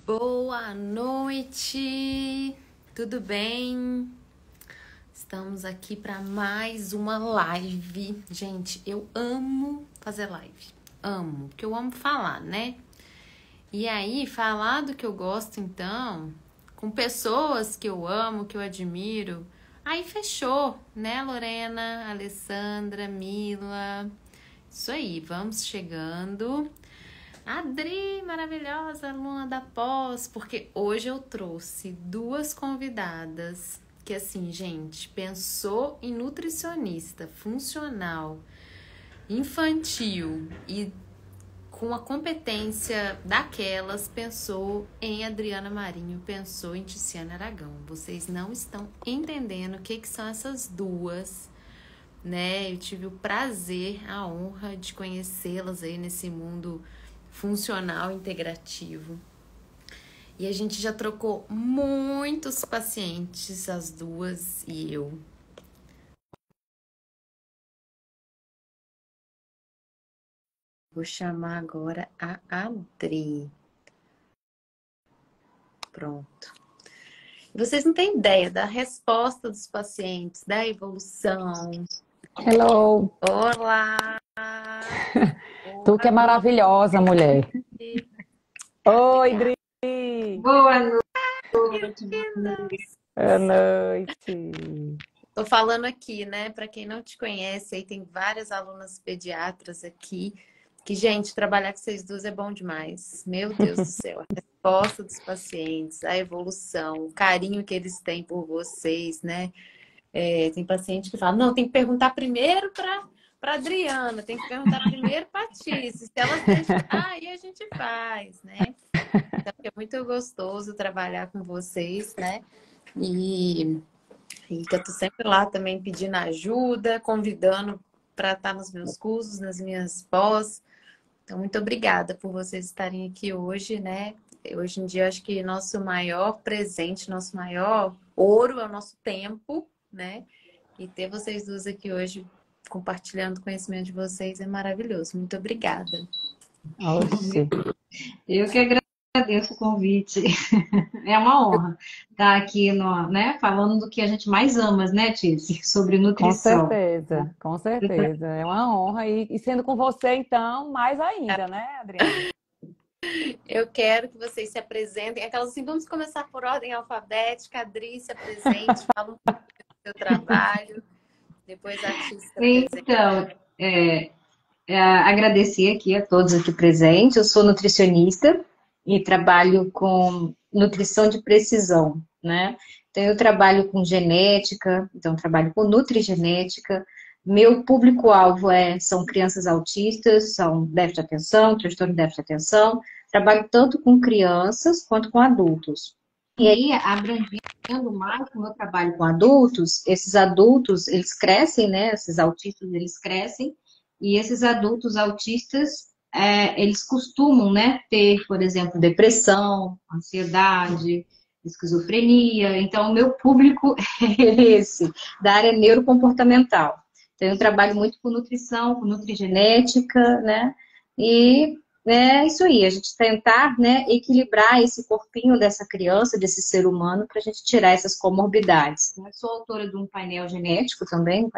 Boa noite, tudo bem? Estamos aqui para mais uma live. Gente, eu amo fazer live, amo, porque eu amo falar, né? E aí, falar do que eu gosto, então, com pessoas que eu amo, que eu admiro, aí fechou, né, Lorena, Alessandra, Mila? Isso aí, vamos chegando. Adri, maravilhosa, aluna da pós, porque hoje eu trouxe duas convidadas que, assim, gente, pensou em nutricionista funcional, infantil e com a competência daquelas, pensou em Adriana Marinho, pensou em Ticiana Aragão. Vocês não estão entendendo o que são essas duas, né? Eu tive o prazer, a honra de conhecê-las aí nesse mundo funcional integrativo. E a gente já trocou muitos pacientes, as duas e eu. Vou chamar agora a Adri. Pronto. Vocês não têm ideia da resposta dos pacientes, da evolução. Hello! Olá! Tu que é Boa maravilhosa, mulher. noite! Oi, Dri! Boa noite, Meninas! Boa noite. Tô falando aqui, né? Para quem não te conhece, aí tem várias alunas pediatras aqui. Que, gente, trabalhar com vocês duas é bom demais. Meu Deus do céu. A resposta dos pacientes, a evolução, o carinho que eles têm por vocês, né? Tem paciente que fala, não, tem que perguntar primeiro para Adriana, tem que perguntar primeiro para Tícia. Se elas deixam, aí a gente faz, né? Então, é muito gostoso trabalhar com vocês, né? E que eu tô sempre lá também pedindo ajuda, convidando para estar nos meus cursos, nas minhas pós. Então, muito obrigada por vocês estarem aqui hoje, né? Hoje em dia, eu acho que nosso maior presente, nosso maior ouro é o nosso tempo, né? E ter vocês duas aqui hoje compartilhando o conhecimento de vocês é maravilhoso. Muito obrigada. Oxi. eu que agradeço o convite. É uma honra estar aqui né, falando do que a gente mais ama, né, Tizi? Sobre Com nutrição. certeza, com certeza. É uma honra. E sendo com você, então, mais ainda, né, Adriana? Eu quero que vocês se apresentem. Aquelas assim, vamos começar por ordem alfabética. A Adri se apresente, fala um pouco do seu trabalho. Depois a Tis se apresenta. Então, agradecer aqui a todos aqui presentes. Eu sou nutricionista e trabalho com nutrição de precisão, né? Então, eu trabalho com genética, então trabalho com nutrigenética. Meu público-alvo são crianças autistas, são déficit de atenção, transtorno de déficit de atenção. Trabalho tanto com crianças quanto com adultos. E aí, abrangendo mais o meu trabalho com adultos, esses adultos, eles crescem, né? Esses autistas, eles crescem, e esses adultos autistas, eles costumam, né, ter, por exemplo, depressão, ansiedade, esquizofrenia. Então, o meu público é esse, da área neurocomportamental. Então, eu trabalho muito com nutrição, com nutrigenética, né, e é isso aí, a gente tentar, né, equilibrar esse corpinho dessa criança, desse ser humano, para a gente tirar essas comorbidades. Eu sou autora de um painel genético também,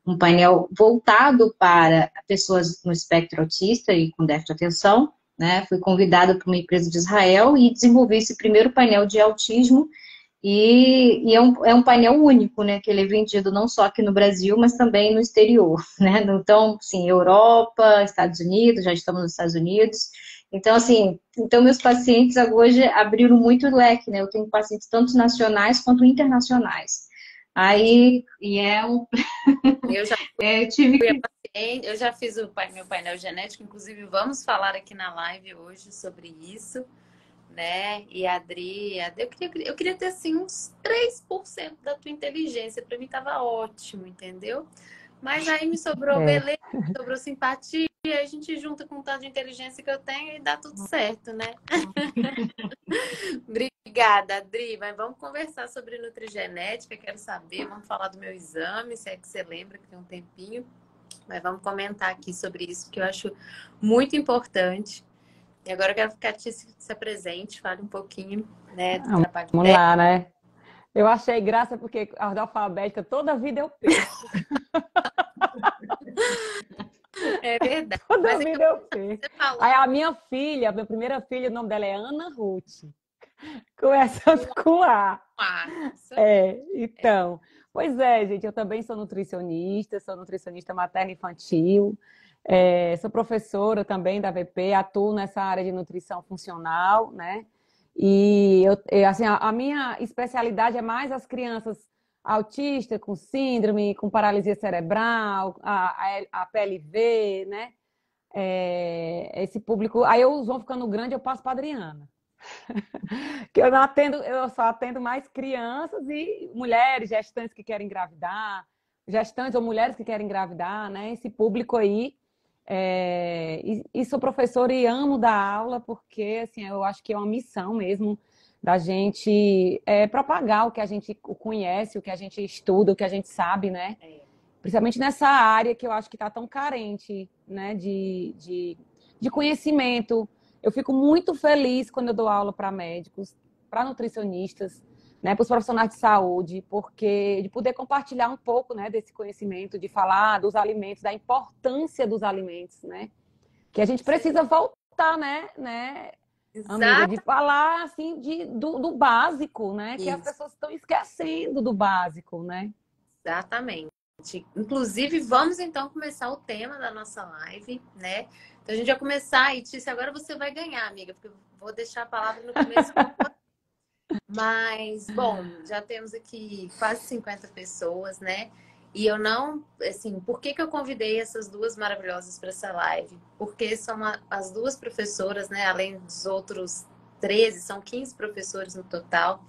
um painel voltado para pessoas no espectro autista e com déficit de atenção, né? Fui convidada por uma empresa de Israel e desenvolvi esse primeiro painel de autismo e é um painel único, né? Que ele é vendido não só aqui no Brasil, mas também no exterior, né? Então, sim, Europa, Estados Unidos, já estamos nos Estados Unidos. Então, assim, meus pacientes hoje abriram muito o leque, né? Eu tenho pacientes tanto nacionais quanto internacionais. Aí, Eu já eu tive fui a que. paciente, eu já fiz meu painel genético, inclusive vamos falar aqui na live hoje sobre isso, né? E a Adri, eu queria ter assim uns 3% da tua inteligência, para mim tava ótimo, entendeu? Mas aí me sobrou É. beleza, sobrou simpatia, a gente junta com o tanto de inteligência que eu tenho e dá tudo certo, né? Obrigada, Adri. Mas vamos conversar sobre nutrigenética. Quero saber, vamos falar do meu exame, se é que você lembra que tem um tempinho. Mas vamos comentar aqui sobre isso, que eu acho muito importante. E agora eu quero que a Tícia se apresente, fale um pouquinho, né, do Ah, trabalho vamos dela. lá, né? Eu achei graça porque a ordem alfabética toda vida eu perco. É verdade. Toda Mas é que vida eu perco. você falou Aí a minha filha, a minha primeira filha, o nome dela é Ana Ruth. Começando com A. isso aí. É, então. Pois é, gente, eu também sou nutricionista materno infantil, sou professora também da VP, atuo nessa área de nutrição funcional, né? E assim, a minha especialidade é mais as crianças autistas com síndrome, com paralisia cerebral, a PLV, né? Esse público. Aí os vão ficando grande, eu passo para Adriana. Que eu não atendo, eu só atendo mais crianças e mulheres, gestantes que querem engravidar, gestantes ou mulheres que querem engravidar, né? Esse público aí. E sou professora e amo dar aula porque assim, eu acho que é uma missão mesmo da gente propagar o que a gente conhece, o que a gente estuda, o que a gente sabe, né? É. Principalmente nessa área que eu acho que está tão carente, né, de conhecimento. Eu fico muito feliz quando eu dou aula para médicos, para nutricionistas, né, para os profissionais de saúde, porque de poder compartilhar um pouco, né, desse conhecimento, de falar dos alimentos, da importância dos alimentos, né, que a gente precisa voltar, né, amiga, de Exato. falar assim do básico, né, que as pessoas estão esquecendo do básico, né? Exatamente. Inclusive, vamos então começar o tema da nossa live, né? Então a gente vai começar, e Tícia, agora você vai ganhar, amiga, porque eu vou deixar a palavra no começo. Mas, bom, já temos aqui quase 50 pessoas, né? E eu não, assim, por que que eu convidei essas duas maravilhosas para essa live? Porque são as duas professoras, né? Além dos outros 13, são 15 professores no total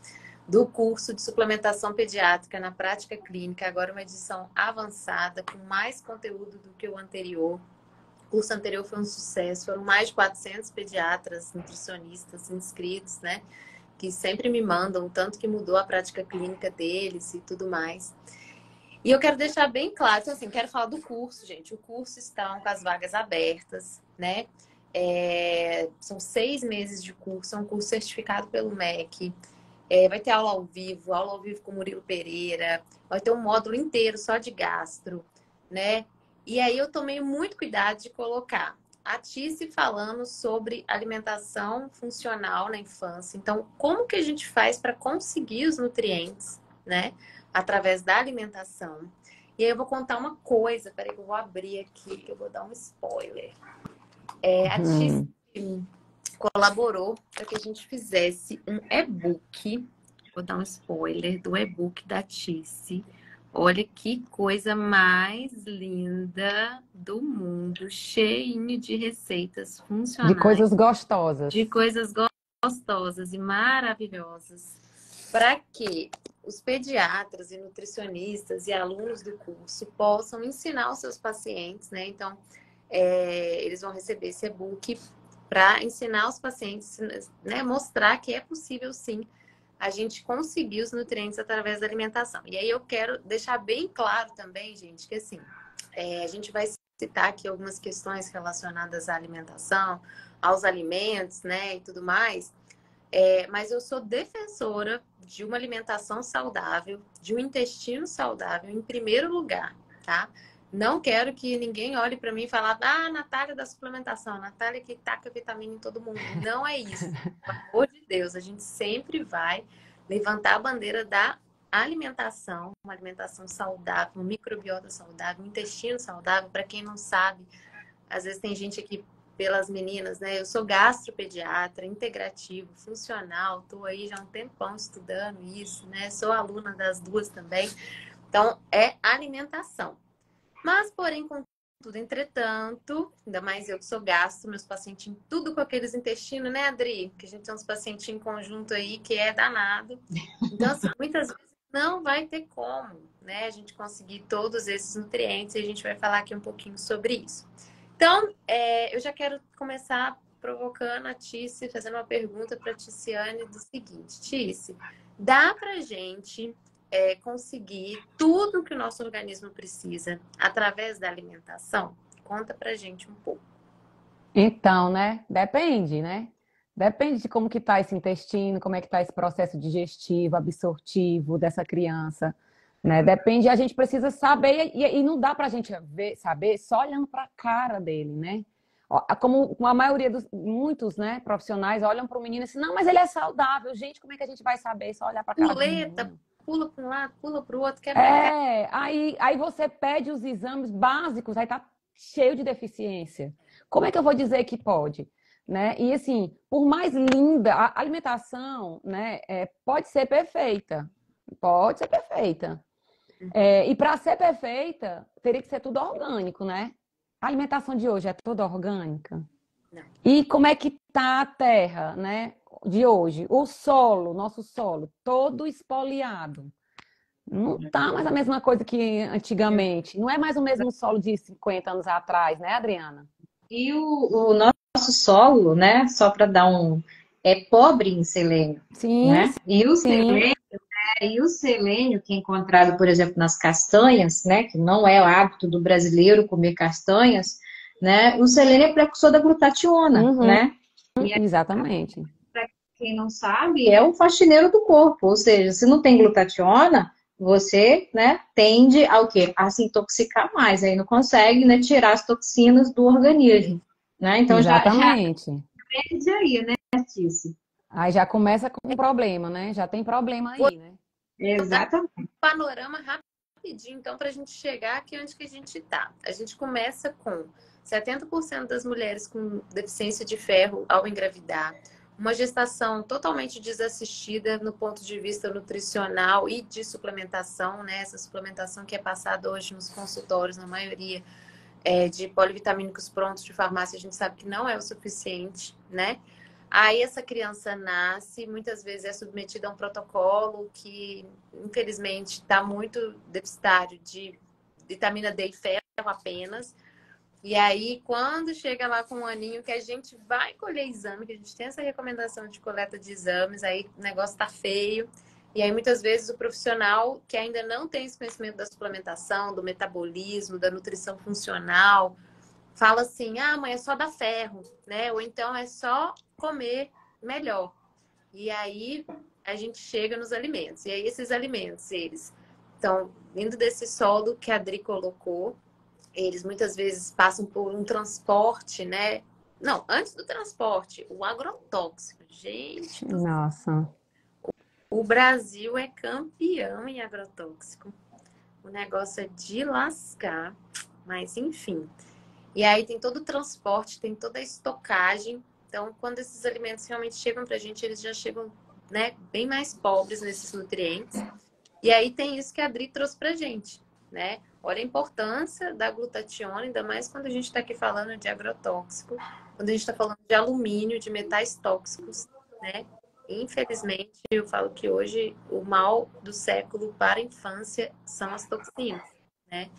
do curso de suplementação pediátrica na prática clínica, agora uma edição avançada, com mais conteúdo do que o anterior. O curso anterior foi um sucesso, foram mais de 400 pediatras, nutricionistas inscritos, né? Que sempre me mandam, tanto que mudou a prática clínica deles e tudo mais. E eu quero deixar bem claro, então, assim, quero falar do curso, gente. O curso está com as vagas abertas, né? São 6 meses de curso, é um curso certificado pelo MEC. Vai ter aula ao vivo com o Murilo Pereira, vai ter um módulo inteiro só de gastro, né? E aí eu tomei muito cuidado de colocar a Tice falando sobre alimentação funcional na infância. Então, como que a gente faz para conseguir os nutrientes, né? Através da alimentação. E aí eu vou contar uma coisa, peraí que eu vou abrir aqui, que eu vou dar um spoiler. A Tice colaborou para que a gente fizesse um e-book. Vou dar um spoiler do e-book da Tice. Olha que coisa mais linda do mundo, cheinho de receitas De funcionais, coisas gostosas. de coisas gostosas e maravilhosas, para que os pediatras e nutricionistas e alunos do curso possam ensinar os seus pacientes, né? Então, eles vão receber esse e-book para ensinar os pacientes, né? Mostrar que é possível, sim, a gente conseguir os nutrientes através da alimentação. E aí eu quero deixar bem claro também, gente, que assim, a gente vai citar aqui algumas questões relacionadas à alimentação, aos alimentos, né, e tudo mais. Mas eu sou defensora de uma alimentação saudável, de um intestino saudável em primeiro lugar, tá? Não quero que ninguém olhe para mim e fale, Natália da suplementação, Natália que taca vitamina em todo mundo. Não é isso. Pelo amor de Deus, a gente sempre vai levantar a bandeira da alimentação, uma alimentação saudável, uma microbiota saudável, um intestino saudável. Para quem não sabe, às vezes tem gente aqui pelas meninas, né? Eu sou gastropediatra, integrativo, funcional, estou aí já há um tempão estudando isso, né? Sou aluna das duas também. Então, é alimentação. Mas, porém, contudo, entretanto, ainda mais eu que sou gastro, meus pacientes tudo com aqueles intestinos, né, Adri? Que a gente tem uns pacientes em conjunto aí que é danado. Então, assim, muitas vezes não vai ter como, né, a gente conseguir todos esses nutrientes e a gente vai falar aqui um pouquinho sobre isso. Então, eu já quero começar provocando a Tice, fazendo uma pergunta para a Ticiane do seguinte: Tice, dá para gente conseguir tudo que o nosso organismo precisa através da alimentação? Conta pra gente um pouco. Então, né? Depende, né? Depende de como que tá esse intestino, como é que tá esse processo digestivo, absortivo dessa criança, né? Depende, a gente precisa saber e não dá pra gente ver, saber só olhando pra cara dele, né? Ó, como a maioria dos muitos, né, profissionais olham para o menino assim, não, mas ele é saudável. Gente, como é que a gente vai saber só olhar pra cara do Muleta, menino? pula para um lado, pula para o outro, quebra a cara. É, aí você pede os exames básicos, aí tá cheio de deficiência. Como é que eu vou dizer que pode? Né? E assim, por mais linda, a alimentação, né, pode ser perfeita. Pode ser perfeita. E para ser perfeita, teria que ser tudo orgânico, né? A alimentação de hoje é toda orgânica. Não. E como é que tá a terra, né, de hoje? O solo, nosso solo, todo espoliado. Não tá mais a mesma coisa que antigamente. Não é mais o mesmo solo de 50 anos atrás, né, Adriana? E o nosso solo, né, só para dar um, é pobre em selênio, Sim, né? sim. E o selênio que é encontrado, por exemplo, nas castanhas, né, que não é o hábito do brasileiro comer castanhas, né? O selênio é precursor da glutationa, Uhum, né? E exatamente. para quem não sabe, é o faxineiro do corpo, ou seja, se não tem glutationa, você, né, tende ao quê? A se intoxicar mais, aí não consegue, né, tirar as toxinas do organismo, né? Então já Exatamente. perde aí, né, Tícia? Aí já começa com um problema, né? Já tem problema Vou aí, né? dar Exatamente. um panorama rapidinho, então, para a gente chegar aqui onde que a gente está. A gente começa com 70% das mulheres com deficiência de ferro ao engravidar, uma gestação totalmente desassistida no ponto de vista nutricional e de suplementação, né? Essa suplementação que é passada hoje nos consultórios, na maioria, de polivitamínicos prontos de farmácia, a gente sabe que não é o suficiente, né? Aí essa criança nasce, muitas vezes é submetida a um protocolo que, infelizmente, está muito deficitário de vitamina D e ferro apenas. E aí, quando chega lá com um aninho que a gente vai colher exame, que a gente tem essa recomendação de coleta de exames, aí o negócio tá feio. E aí, muitas vezes, o profissional que ainda não tem esse conhecimento da suplementação, do metabolismo, da nutrição funcional, fala assim: ah, mãe, é só dar ferro, né? Ou então é só comer melhor. E aí a gente chega nos alimentos. E aí esses alimentos, eles estão vindo desse solo que a Adri colocou. Eles muitas vezes passam por um transporte, né? Não, antes do transporte, o agrotóxico. Gente, Nossa. o Brasil é campeão em agrotóxico. O negócio é de lascar, mas enfim. E aí tem todo o transporte, tem toda a estocagem. Então, quando esses alimentos realmente chegam para a gente, eles já chegam, né, bem mais pobres nesses nutrientes. E aí tem isso que a Adri trouxe para a gente, né? Olha a importância da glutationa, ainda mais quando a gente está aqui falando de agrotóxico, quando a gente está falando de alumínio, de metais tóxicos, né? Infelizmente, eu falo que hoje o mal do século para a infância são as toxinas, né?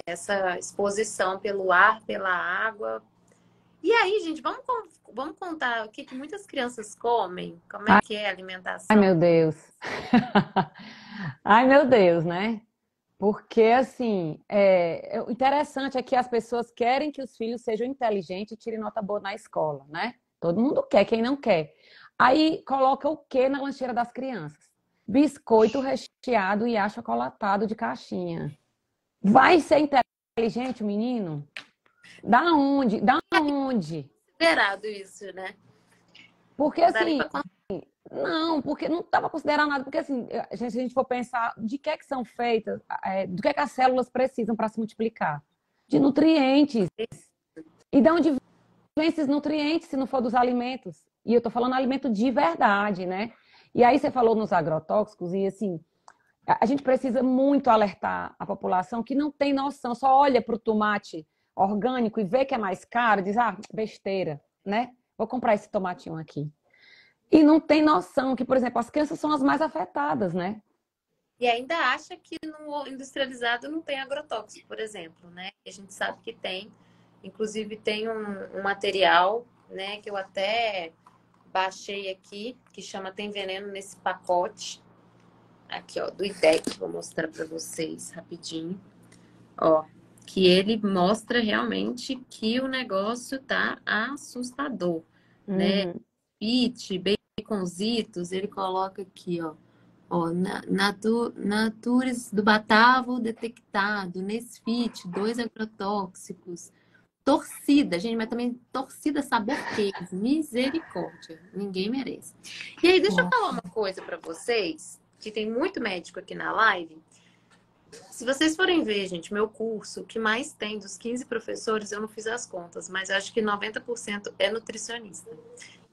Essa exposição pelo ar, pela água. E aí, gente, vamos contar o que muitas crianças comem? Como é que é a Ai, alimentação? meu Deus. Ai, meu Deus, né? Porque, assim, o interessante é que as pessoas querem que os filhos sejam inteligentes e tirem nota boa na escola, né? Todo mundo quer, quem não quer. Aí coloca o quê na lancheira das crianças? Biscoito recheado e achocolatado de caixinha. Vai ser inteligente o menino? Da onde? Da onde? Considerado isso, né? Porque, Não dá nem assim, para não, porque não estava considerando nada, porque assim, se a gente for pensar de que são feitas, do que as células precisam para se multiplicar? De nutrientes. E de onde vem esses nutrientes se não for dos alimentos? E eu estou falando alimento de verdade, né? E aí você falou nos agrotóxicos, e assim, a gente precisa muito alertar a população que não tem noção, só olha para o tomate orgânico e vê que é mais caro, diz, ah, besteira, né? Vou comprar esse tomatinho aqui. E não tem noção que, por exemplo, as crianças são as mais afetadas, né? E ainda acha que no industrializado não tem agrotóxico, por exemplo, né? A gente sabe que tem. Inclusive tem um material, né, que eu até baixei aqui, que chama Tem Veneno Nesse Pacote. Aqui, ó, do IDEC, vou mostrar para vocês rapidinho. Ó, que ele mostra realmente que o negócio tá assustador, né? Uhum. Fit, baconzitos, ele coloca aqui, ó, Natures do Batavo detectado, Nesfit, 2 agrotóxicos, torcida, gente, mas também torcida sabor queijo, misericórdia, ninguém merece. E aí, deixa eu falar uma coisa pra vocês, que tem muito médico aqui na live. Se vocês forem ver, gente, meu curso, o que mais tem dos 15 professores, eu não fiz as contas, mas acho que 90% é nutricionista.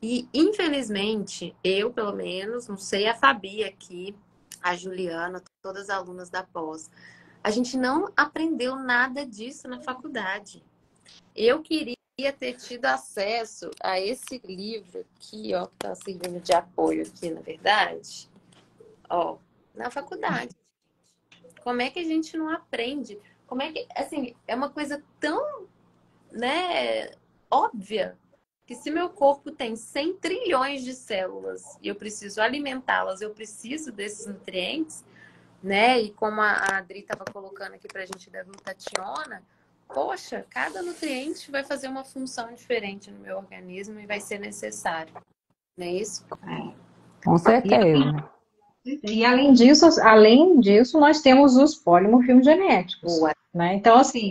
E, infelizmente, eu, pelo menos, não sei a Fabi aqui, a Juliana, todas as alunas da pós, a gente não aprendeu nada disso na faculdade. Eu queria ter tido acesso a esse livro aqui, ó, que tá servindo de apoio aqui, na verdade, ó, na faculdade. Como é que a gente não aprende? Como é que, assim, é uma coisa tão, né, óbvia, que se meu corpo tem 100 trilhões de células e eu preciso alimentá-las, eu preciso desses nutrientes, né? E como a Adri estava colocando aqui pra gente da glutationa, poxa, cada nutriente vai fazer uma função diferente no meu organismo e vai ser necessário, não é isso? Com certeza. E além disso, nós temos os polimorfismos genéticos, Boa. né? Então, assim,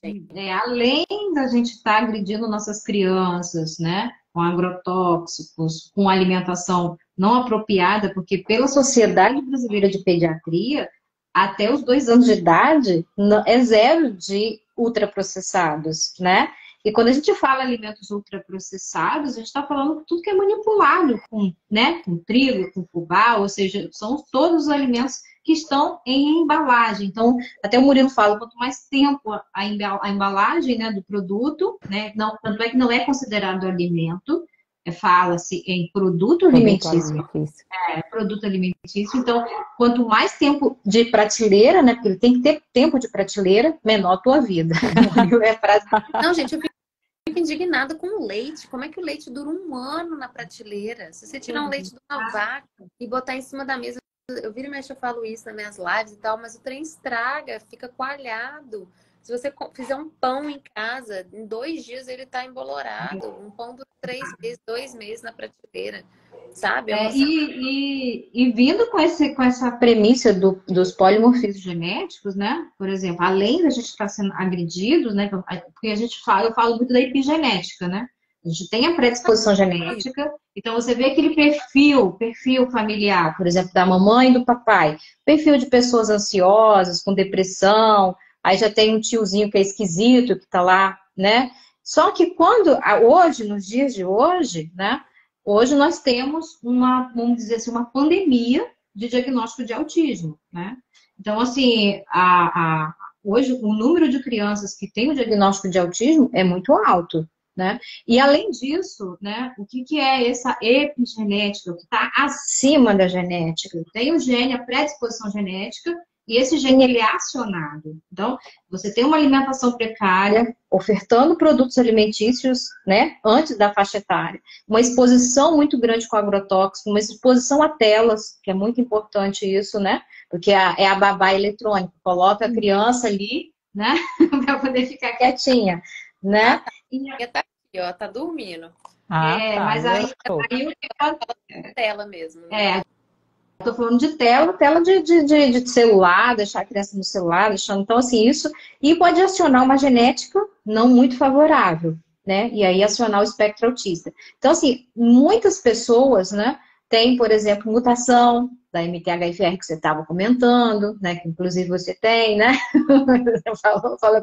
Gente. além da gente estar agredindo nossas crianças, né, com agrotóxicos, com alimentação não apropriada, porque pela Sociedade Brasileira de Pediatria, até os 2 anos de idade, é zero de ultraprocessados, né? E quando a gente fala alimentos ultraprocessados, a gente está falando tudo que é manipulado com, né, com trigo, com fubá, ou seja, são todos os alimentos que estão em embalagem. Então, até o Murilo fala, quanto mais tempo a embalagem, né, do produto, né, não, tanto é que não é considerado alimento, fala-se em produto alimentício. Produto alimentício. Então, quanto mais tempo de prateleira, né, porque ele tem que ter tempo de prateleira, menor a tua vida. Não, gente, eu fico indignada com o leite. Como é que o leite dura 1 ano na prateleira? Se você tirar um leite de uma vaca e botar em cima da mesa, eu viro e mexo, eu falo isso nas minhas lives e tal, mas o trem estraga, fica coalhado. Se você fizer um pão em casa, em 2 dias ele tá embolorado. Um pão dura 3 meses, 2 meses na prateleira, sabe? E vindo com essa premissa dos polimorfismos genéticos, né? Por exemplo, além da gente estar sendo agredido, né? Porque eu falo muito da epigenética, né? A gente tem a predisposição genética, então você vê aquele perfil familiar, por exemplo, da mamãe e do papai, perfil de pessoas ansiosas, com depressão, aí já tem um tiozinho que é esquisito, que tá lá, né? Só que hoje, nos dias de hoje, né? Hoje nós temos vamos dizer assim, uma pandemia de diagnóstico de autismo, né? Então, assim, hoje o número de crianças que têm o diagnóstico de autismo é muito alto, né? E além disso, né, o que é essa epigenética, o que está acima da genética? Tem o gene, a predisposição genética, e esse gene ele é acionado. Então, você tem uma alimentação precária, ofertando produtos alimentícios, né, antes da faixa etária, uma exposição muito grande com agrotóxico, uma exposição a telas, que é muito importante isso, né, porque é a babá eletrônica, coloca a criança ali, né, para poder ficar quietinha, né. Tá aqui, ó, tá dormindo. Tá. Mas aí Tela mesmo. Né? Estou falando de tela de celular, deixar a criança no celular, deixando. Então, assim, isso. E pode acionar uma genética não muito favorável, né? E aí acionar o espectro autista. Então, assim, muitas pessoas, né, têm, por exemplo, mutação da MTHFR que você estava comentando, né? Que inclusive você tem, né?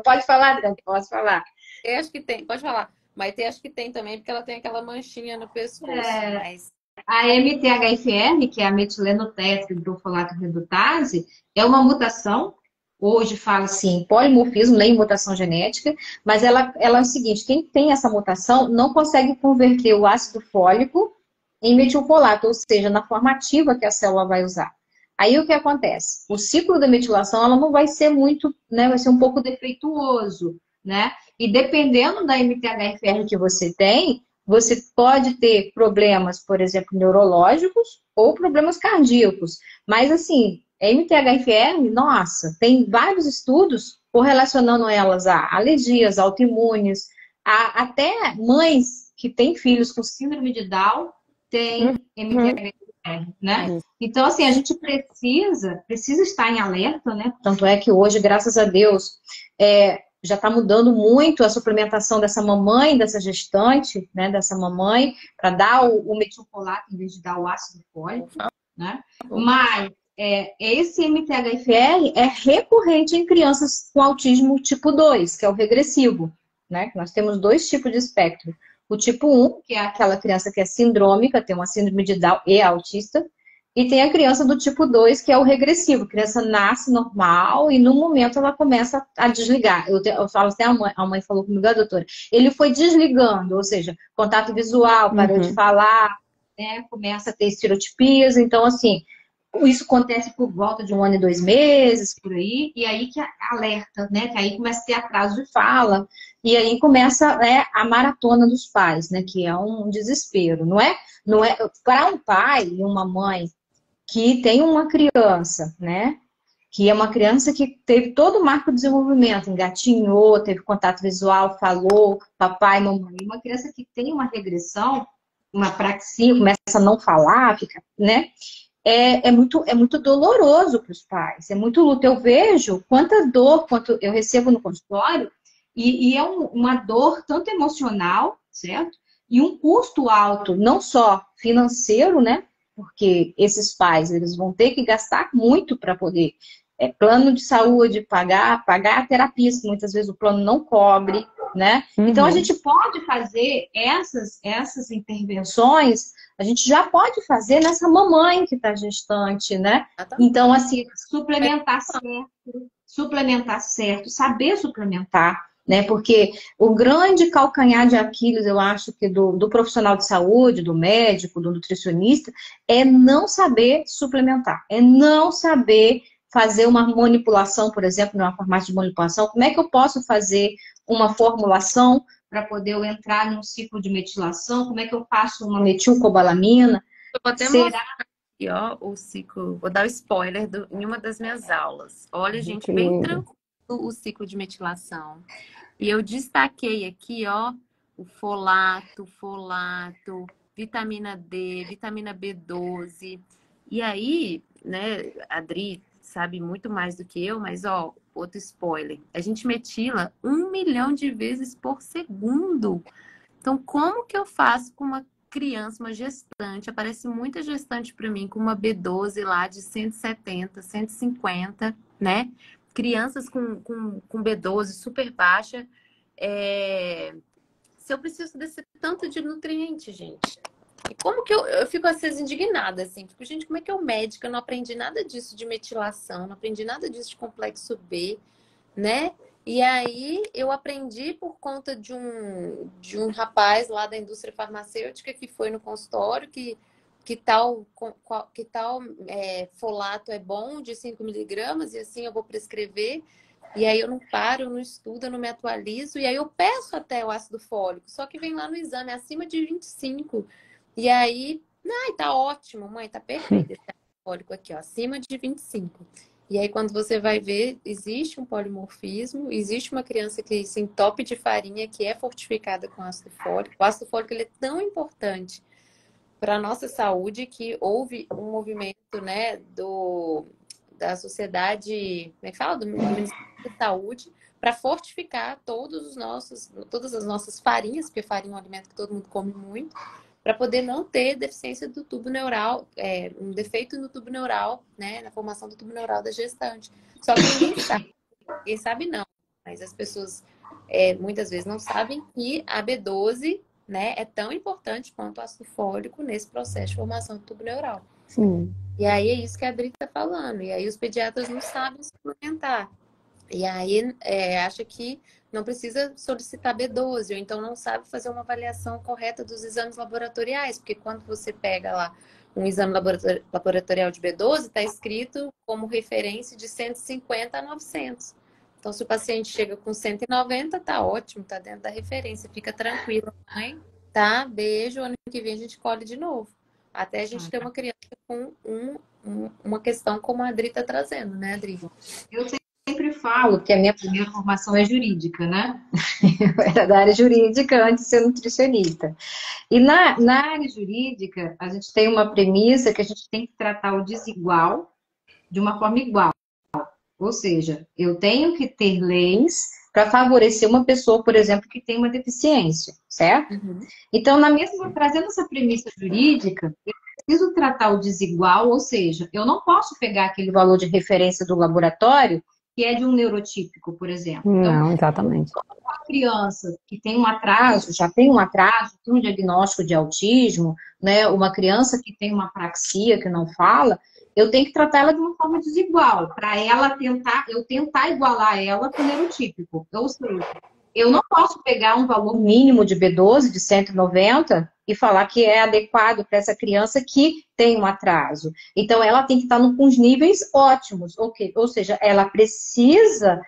Pode falar, Adriana, posso falar. Eu acho que tem, pode falar. Mas acho que tem também, porque ela tem aquela manchinha no pescoço. Mas... A MTHFR, que é a metilenotetrahidrofolato redutase, é uma mutação, hoje fala-se em polimorfismo, nem mutação genética, mas ela é o seguinte, quem tem essa mutação não consegue converter o ácido fólico em metilfolato, ou seja, na forma ativa que a célula vai usar. Aí o que acontece? O ciclo da metilação ela não vai ser muito, né, vai ser um pouco defeituoso, né? E dependendo da MTHFR que você tem, você pode ter problemas, por exemplo, neurológicos ou problemas cardíacos. Mas, assim, MTHFR, nossa, tem vários estudos correlacionando elas a alergias autoimunes, até mães que têm filhos com síndrome de Down têm MTHFR, né? Então, assim, a gente precisa estar em alerta, né? Tanto é que hoje, graças a Deus, já está mudando muito a suplementação dessa mamãe, dessa gestante, né? Dessa mamãe, para dar o metilfolato em vez de dar o ácido fólico, né? Mas esse MTHFR é recorrente em crianças com autismo tipo 2, que é o regressivo, né? Nós temos dois tipos de espectro. O tipo 1, que é aquela criança que é sindrômica, tem uma síndrome de Down e é autista. E tem a criança do tipo 2, que é o regressivo. A criança nasce normal e no momento ela começa a desligar. Eu falo assim, a mãe falou comigo, doutora, ele foi desligando, ou seja, contato visual, parou de falar, né? Começa a ter estereotipias. Então, assim, isso acontece por volta de 1 ano e 2 meses, por aí, e aí que alerta, né? Que aí começa a ter atraso de fala, e aí começa, né, a maratona dos pais, né? Que é um desespero, não é para um pai e uma mãe que tem uma criança, né? Que é uma criança que teve todo o marco de desenvolvimento, engatinhou, teve contato visual, falou, papai, mamãe. Uma criança que tem uma regressão, uma praxia, começa a não falar, fica, né? É muito doloroso para os pais, é muito luto. Eu vejo quanta dor, quanto eu recebo no consultório, e é uma dor tanto emocional, certo? E um custo alto, não só financeiro, né? Porque esses pais, eles vão ter que gastar muito para poder, plano de saúde, pagar a terapia, que muitas vezes o plano não cobre, né? Então, a gente pode fazer essas intervenções, a gente já pode fazer nessa mamãe que está gestante, né? Então, assim, suplementar certo, saber suplementar, né? Porque o grande calcanhar de Aquiles, eu acho que do profissional de saúde, do médico, do nutricionista, é não saber suplementar, é não saber fazer uma manipulação, por exemplo, numa farmácia de manipulação. Como é que eu posso fazer uma formulação para poder eu entrar num ciclo de metilação? Como é que eu faço uma metilcobalamina? Eu vou até mostrar aqui, ó, o ciclo. Vou dar o spoiler em uma das minhas aulas. Olha, gente, bem tranquilo o ciclo de metilação. E eu destaquei aqui, ó, o folato, vitamina D, vitamina B12. E aí, né, a Adri sabe muito mais do que eu, mas, ó, outro spoiler. A gente metila 1 milhão de vezes por segundo. Então, como que eu faço com uma criança, uma gestante? Aparece muita gestante para mim com uma B12 lá de 170, 150, né? Crianças com B12 super baixa. Se eu preciso desse tanto de nutriente, gente. E como que eu fico às vezes indignada, assim, fico, gente, como é que eu médica não aprendi nada disso de metilação, não aprendi nada disso de complexo B, né? E aí eu aprendi por conta de um rapaz lá da indústria farmacêutica que foi no consultório que tal folato é bom de 5 miligramas e assim eu vou prescrever. E aí eu não paro, eu não estudo, eu não me atualizo. E aí eu peço até o ácido fólico. Só que vem lá no exame acima de 25. E aí, ai, tá ótimo, mãe, tá perfeito esse ácido fólico aqui, ó, acima de 25. E aí quando você vai ver, existe um polimorfismo, existe uma criança que se entope de farinha que é fortificada com ácido fólico. O ácido fólico ele é tão importante para a nossa saúde que houve um movimento, né, da sociedade, como é que fala? Do Ministério da Saúde, para fortificar todas as nossas farinhas, porque farinha é um alimento que todo mundo come muito, para poder não ter deficiência do tubo neural, um defeito no tubo neural, né, na formação do tubo neural da gestante. Só que ninguém sabe não, mas as pessoas muitas vezes não sabem que a B12, né, é tão importante quanto o ácido fólico nesse processo de formação do tubo neural. Sim. E aí é isso que a Adri está falando. E aí os pediatras não sabem suplementar. E aí acha que não precisa solicitar B12, ou então não sabe fazer uma avaliação correta dos exames laboratoriais, porque quando você pega lá um exame laboratorial de B12, está escrito como referência de 150 a 900. Então, se o paciente chega com 190, tá ótimo, tá dentro da referência, fica tranquilo, mãe, tá? Beijo, ano que vem a gente colhe de novo. Até a gente ter uma criança com uma questão como a Adri tá trazendo, né, Adri? Eu sempre falo que a minha primeira formação é jurídica, né? Eu era da área jurídica antes de ser nutricionista. E na área jurídica, a gente tem uma premissa que a gente tem que tratar o desigual de uma forma igual. Ou seja, eu tenho que ter leis para favorecer uma pessoa, por exemplo, que tem uma deficiência, certo? Uhum. Então, trazendo essa premissa jurídica, eu preciso tratar o desigual, ou seja, eu não posso pegar aquele valor de referência do laboratório que é de um neurotípico, por exemplo. Então, Não, exatamente. uma criança que tem um atraso, já tem um atraso, tem um diagnóstico de autismo, né? Uma criança que tem uma apraxia, que não fala, eu tenho que tratar ela de uma forma desigual, para eu tentar igualar ela com o neurotípico. Ou seja, eu não posso pegar um valor mínimo de B12 de 190 e falar que é adequado para essa criança que tem um atraso. Então, ela tem que estar com os níveis ótimos, ou seja, ela precisa,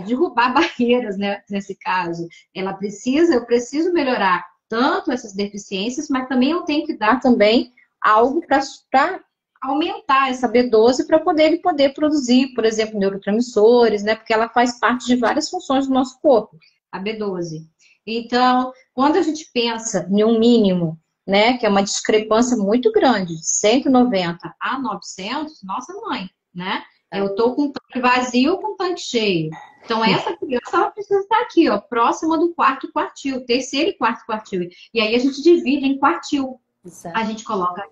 derrubar barreiras, né, nesse caso. Eu preciso melhorar tanto essas deficiências, mas também eu tenho que dar também algo para aumentar essa B12 para ele poder produzir, por exemplo, neurotransmissores, né? Porque ela faz parte de várias funções do nosso corpo, a B12. Então, quando a gente pensa em um mínimo, né, que é uma discrepância muito grande, de 190 a 900, nossa mãe, né? Eu estou com um tanque vazio ou com um tanque cheio. Então, essa criança ela precisa estar aqui, ó, próxima do quarto quartil, terceiro e quarto quartil. E aí a gente divide em quartil. Exato. A gente coloca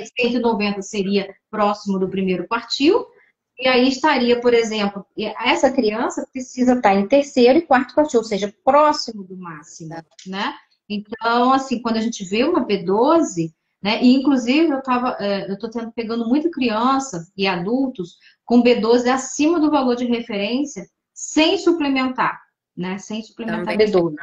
190 seria próximo do primeiro quartil, e aí estaria, por exemplo, essa criança precisa estar em terceiro e quarto quartil, ou seja, próximo do máximo, né? Então, assim, quando a gente vê uma B12, né? E inclusive eu tô pegando muita criança e adultos com B12 acima do valor de referência, sem suplementar, né? Sem suplementar Também B12.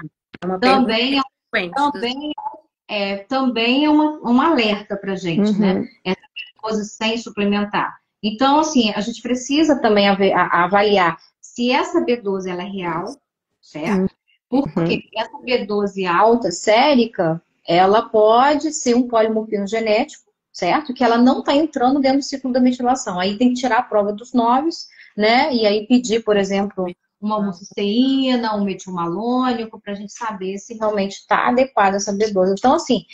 é uma pergunta Também frequente. também é um alerta para a gente, né? Essa coisa sem suplementar. Então, assim, a gente precisa também avaliar se essa B12 ela é real, certo? Porque essa B12 alta, sérica, ela pode ser um polimorfismo genético, certo? Que ela não está entrando dentro do ciclo da metilação. Aí tem que tirar a prova dos noves, né? E aí pedir, por exemplo, uma homocisteína, um metilmalônico, para a gente saber se realmente está adequada essa B12. Então, assim,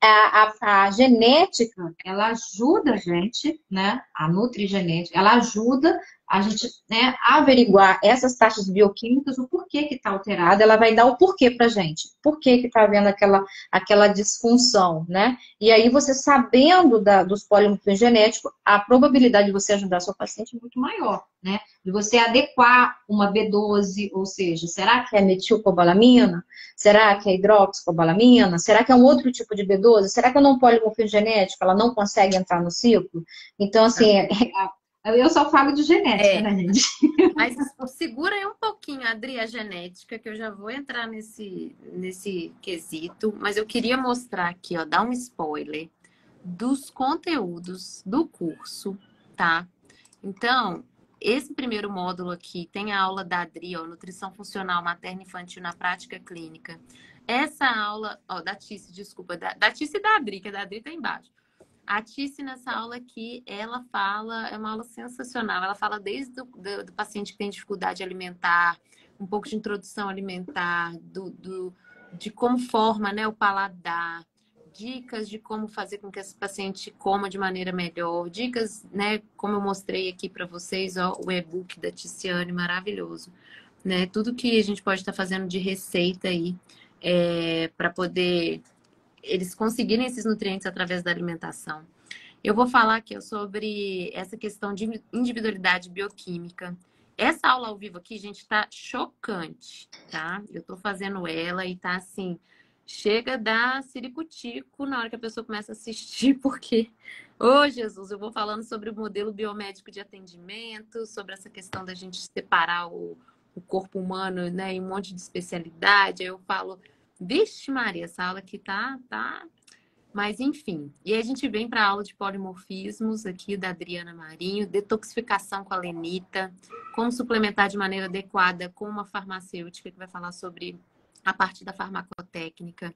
a genética, ela ajuda a gente, né? A nutrigenética, ela ajuda a gente, né, a averiguar essas taxas bioquímicas, o porquê que está alterada, ela vai dar o porquê pra gente. Por que está havendo aquela disfunção, né? E aí, você sabendo dos polimorfismos genéticos, a probabilidade de você ajudar seu paciente é muito maior, né? De você adequar uma B12, ou seja, será que é metilcobalamina? Será que é hidroxicobalamina? Será que é um outro tipo de B12? Será que é um polimorfismo genético? Ela não consegue entrar no ciclo? Então, assim, eu só falo de genética, né, gente? Mas segura aí um pouquinho, Adri, a genética, que eu já vou entrar nesse quesito. Mas eu queria mostrar aqui, ó, dar um spoiler dos conteúdos do curso, tá? Então, esse primeiro módulo aqui tem a aula da Adri, ó, Nutrição Funcional Materna e Infantil na Prática Clínica. Essa aula, ó, da Tice, desculpa, da Tice e da Adri, que a da Adri tá embaixo. A Tice, nessa aula aqui, ela fala, é uma aula sensacional, ela fala desde do paciente que tem dificuldade alimentar, um pouco de introdução alimentar, de como forma, né, o paladar, dicas de como fazer com que esse paciente coma de maneira melhor, dicas, né, como eu mostrei aqui para vocês, ó, o e-book da Ticiane, maravilhoso, né, tudo que a gente pode estar fazendo de receita aí, para poder eles conseguirem esses nutrientes através da alimentação. Eu vou falar aqui sobre essa questão de individualidade bioquímica. Essa aula ao vivo aqui, gente, tá chocante, tá? Eu tô fazendo ela e tá assim, chega da ciricutico na hora que a pessoa começa a assistir, porque, ô Jesus, eu vou falando sobre o modelo biomédico de atendimento, sobre essa questão da gente separar o corpo humano, né, em um monte de especialidade. Aí eu falo, vixe Maria, essa aula aqui tá. Mas enfim. E aí a gente vem para a aula de polimorfismos aqui da Adriana Marinho, detoxificação com a Lenita, como suplementar de maneira adequada com uma farmacêutica que vai falar sobre a parte da farmacotécnica.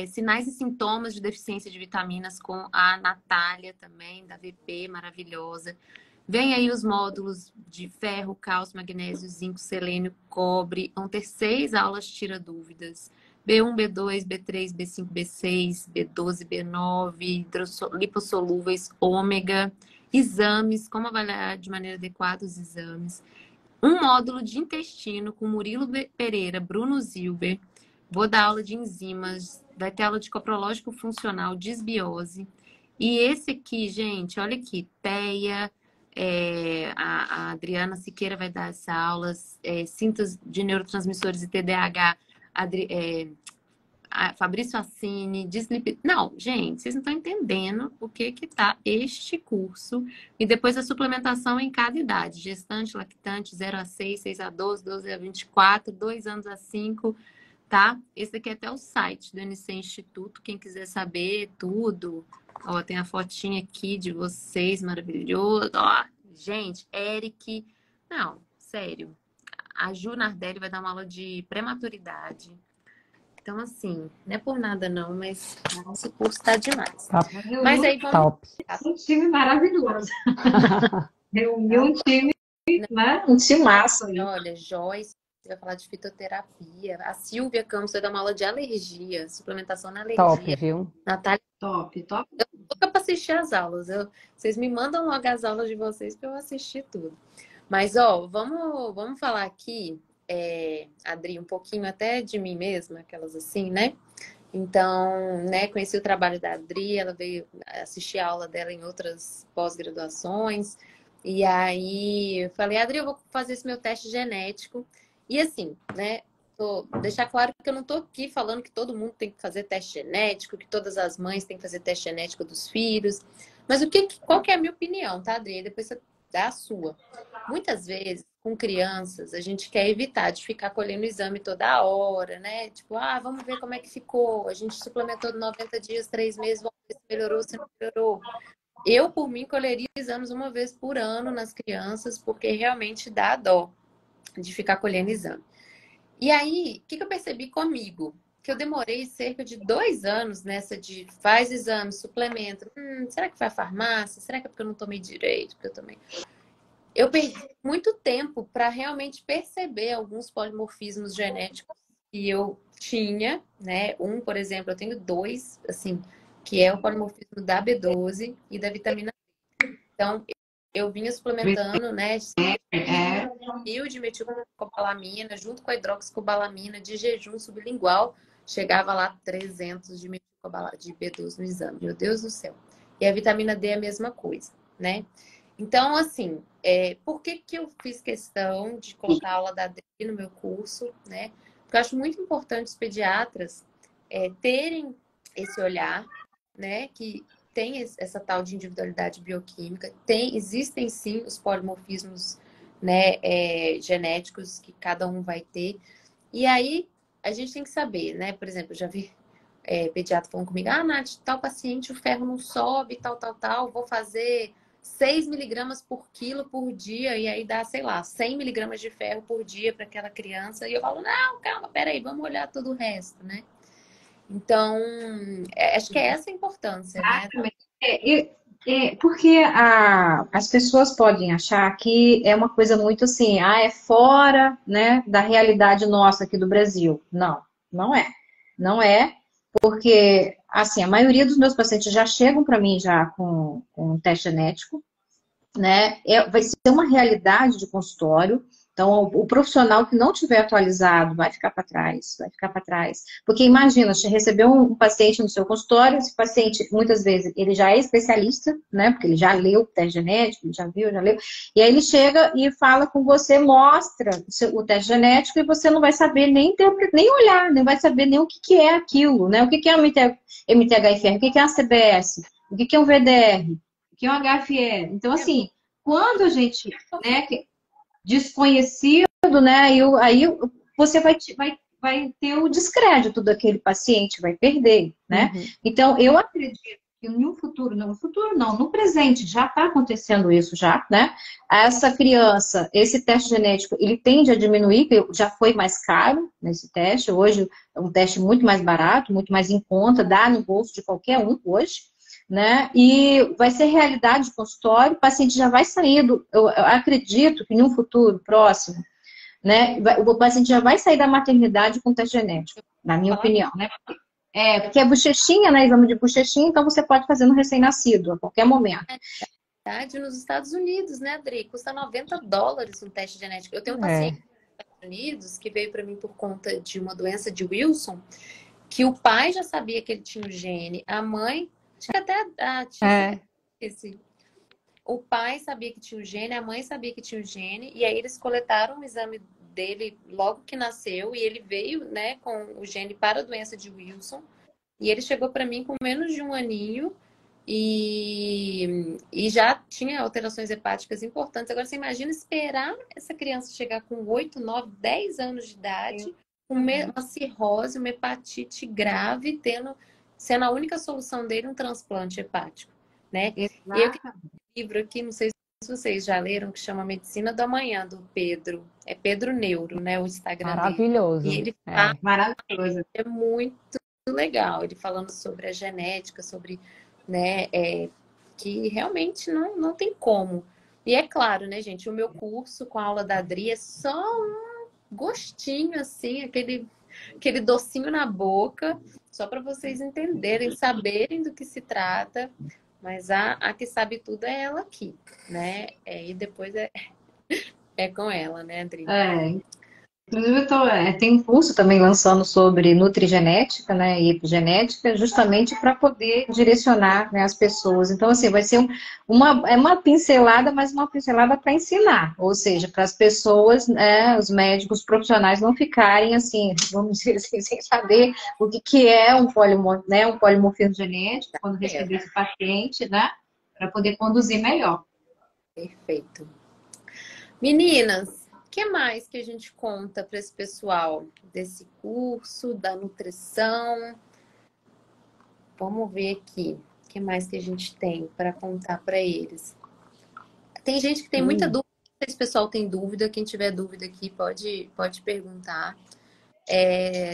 Sinais e sintomas de deficiência de vitaminas com a Natália também, da VP, maravilhosa. Vem aí os módulos de ferro, cálcio, magnésio, zinco, selênio, cobre. Vão ter 6 aulas tira dúvidas. B1, B2, B3, B5, B6, B12, B9, lipossolúveis, ômega, exames, como avaliar de maneira adequada os exames. Um módulo de intestino com Murilo Pereira, Bruno Zilber. Vou dar aula de enzimas, vai ter aula de coprológico funcional, desbiose. E esse aqui, gente, olha aqui, TEA, a Adriana Siqueira vai dar essa aulas, síntese de neurotransmissores e TDAH, a Fabrício Assini, Não, gente, vocês não estão entendendo o que tá este curso. E depois a suplementação em cada idade. Gestante, lactante, 0 a 6, 6 a 12, 12 a 24, 2 anos a 5, tá? Esse aqui é até o site do NC Instituto, quem quiser saber tudo. Ó, tem a fotinha aqui de vocês, maravilhoso. Ó, gente, Eric... Não, sério. A Ju Nardelli vai dar uma aula de prematuridade. Então, assim, não é por nada não, mas esse curso tá demais. Top. Mas aí vamos... Top. Um time maravilhoso. Reuniu um time, né? Um timaço aí. Olha, Joyce vai falar de fitoterapia. A Silvia Campos vai dar uma aula de alergia, suplementação na alergia. Top, viu? Natália, Top, top. eu tô louca pra assistir as aulas. Vocês me mandam logo as aulas de vocês pra eu assistir tudo. Mas, ó, vamos falar aqui, Adri, um pouquinho até de mim mesma, aquelas assim, né? Então, né, conheci o trabalho da Adri, ela veio assistir a aula dela em outras pós-graduações. E aí, eu falei, Adri, eu vou fazer esse meu teste genético. E assim, né, deixar claro que eu não tô aqui falando que todo mundo tem que fazer teste genético, que todas as mães têm que fazer teste genético dos filhos. Mas qual que é a minha opinião, tá, Adri? Depois você dá a sua. Muitas vezes, com crianças, a gente quer evitar de ficar colhendo exame toda hora, né? Tipo, vamos ver como é que ficou. A gente suplementou 90 dias, 3 meses, vamos ver se melhorou, se não melhorou. Eu, por mim, colheria exames uma vez por ano nas crianças, porque realmente dá dó de ficar colhendo exame. E aí, o que eu percebi comigo? Que eu demorei cerca de 2 anos nessa de faz exame, suplementa. Será que foi a farmácia? Será que é porque eu não tomei direito? Porque eu tomei... Eu perdi muito tempo para realmente perceber alguns polimorfismos genéticos que eu tinha, né? Por exemplo, eu tenho 2, assim, que é o polimorfismo da B12 e da vitamina D. Então, eu vinha suplementando, né? Mil de metilcobalamina, junto com a hidroxicobalamina, de jejum sublingual, chegava lá 300 de de B12 no exame. Meu Deus do céu. E a vitamina D é a mesma coisa, né? Então, assim, por que eu fiz questão de colocar a aula da Adri no meu curso, né? Porque eu acho muito importante os pediatras terem esse olhar, né? Que tem essa tal de individualidade bioquímica. Existem, sim, os polimorfismos, né, genéticos que cada um vai ter. E aí, a gente tem que saber, né? Por exemplo, eu já vi pediatra falando comigo, Nath, tal paciente, o ferro não sobe, tal, vou fazer 6 miligramas por quilo por dia, e aí dá, sei lá, 100 miligramas de ferro por dia para aquela criança. E eu falo, não, calma, peraí, vamos olhar todo o resto, né? Então, acho que é essa a importância, né? Porque as pessoas podem achar que é uma coisa muito assim, é fora, né, da realidade nossa aqui do Brasil. Não, não é. Não é, porque, assim, a maioria dos meus pacientes já chegam para mim já com um teste genético, né? Vai ser uma realidade de consultório. Então, o profissional que não tiver atualizado vai ficar para trás, vai ficar para trás. Porque imagina, você recebeu um paciente no seu consultório, esse paciente, muitas vezes, ele já é especialista, né? Porque ele já leu o teste genético, ele já viu, já leu. E aí ele chega e fala com você, mostra o teste genético e você não vai saber nem olhar, nem vai saber nem o que é aquilo, né? O que é um MTHFR, o que é uma CBS, o que é um VDR, o que é um HFR. Então, assim, quando a gente, né, desconhecido, né, aí você vai ter o descrédito daquele paciente, vai perder, né? Uhum. Então, eu acredito que no futuro não, no presente já está acontecendo isso já, né? Essa criança, esse teste genético, ele tende a diminuir, já foi mais caro nesse teste, hoje é um teste muito mais barato, muito mais em conta, dá no bolso de qualquer um hoje, né? E vai ser realidade do consultório, o paciente já vai sair eu acredito que em um futuro próximo, né, o paciente já vai sair da maternidade com teste genético, na minha opinião, né? Porque é bochechinha, né? Exame de bochechinha, então você pode fazer no recém-nascido, a qualquer momento. Nos Estados Unidos, né, Adri? Custa US$ 90 um teste genético. Eu tenho um paciente nos Estados Unidos que veio para mim por conta de uma doença de Wilson, que o pai já sabia que ele tinha o gene, a mãe, acho que até a tia, o pai sabia que tinha o gene, a mãe sabia que tinha o gene, e aí eles coletaram o exame dele logo que nasceu, e ele veio, né, com o gene para a doença de Wilson, e ele chegou para mim com menos de um aninho, e já tinha alterações hepáticas importantes. Agora, você imagina esperar essa criança chegar com 8, 9, 10 anos de idade, com uma cirrose, uma hepatite grave, sendo a única solução dele um transplante hepático, né? E eu tenho um livro aqui, não sei se vocês já leram, que chama Medicina do Amanhã, do Pedro. É Pedro Neuro, né? O Instagram Maravilhoso. dele. E ele fala, maravilhoso. É muito legal. Ele falando sobre a genética, sobre, né, que realmente não tem como. E é claro, né, gente, o meu curso com a aula da Adri é só um gostinho, assim, aquele docinho na boca, só para vocês entenderem, saberem do que se trata. Mas a que sabe tudo é ela aqui, né? E depois é com ela, né, Adri? Inclusive, tem um curso também lançando sobre nutrigenética, né, e epigenética, justamente para poder direcionar, né, as pessoas. Então, assim, vai ser uma pincelada, mas uma pincelada para ensinar, ou seja, para as pessoas, né, os médicos, os profissionais não ficarem, assim, vamos dizer assim, sem saber o que é um polimorfismo genético, quando receber esse paciente, né, para poder conduzir melhor. Perfeito. Meninas, o que mais que a gente conta para esse pessoal desse curso, da nutrição? Vamos ver aqui. O que mais que a gente tem para contar para eles? Tem gente que tem muita dúvida. Não sei se o pessoal tem dúvida. Quem tiver dúvida aqui pode perguntar.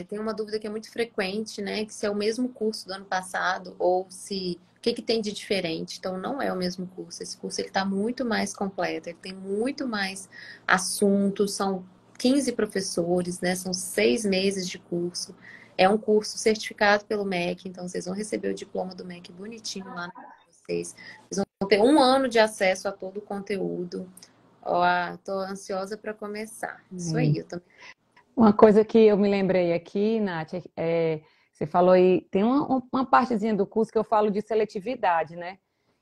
Tem uma dúvida que é muito frequente, né? Que se é o mesmo curso do ano passado ou se... O que tem de diferente? Então, não é o mesmo curso. Esse curso está muito mais completo. Ele tem muito mais assuntos. São 15 professores, né? São 6 meses de curso. É um curso certificado pelo MEC. Então, vocês vão receber o diploma do MEC bonitinho lá para vocês. Vocês vão ter 1 ano de acesso a todo o conteúdo. Tô ansiosa para começar. Isso aí, eu também. Uma coisa que eu me lembrei aqui, Nath, você falou aí, tem uma partezinha do curso que eu falo de seletividade, né?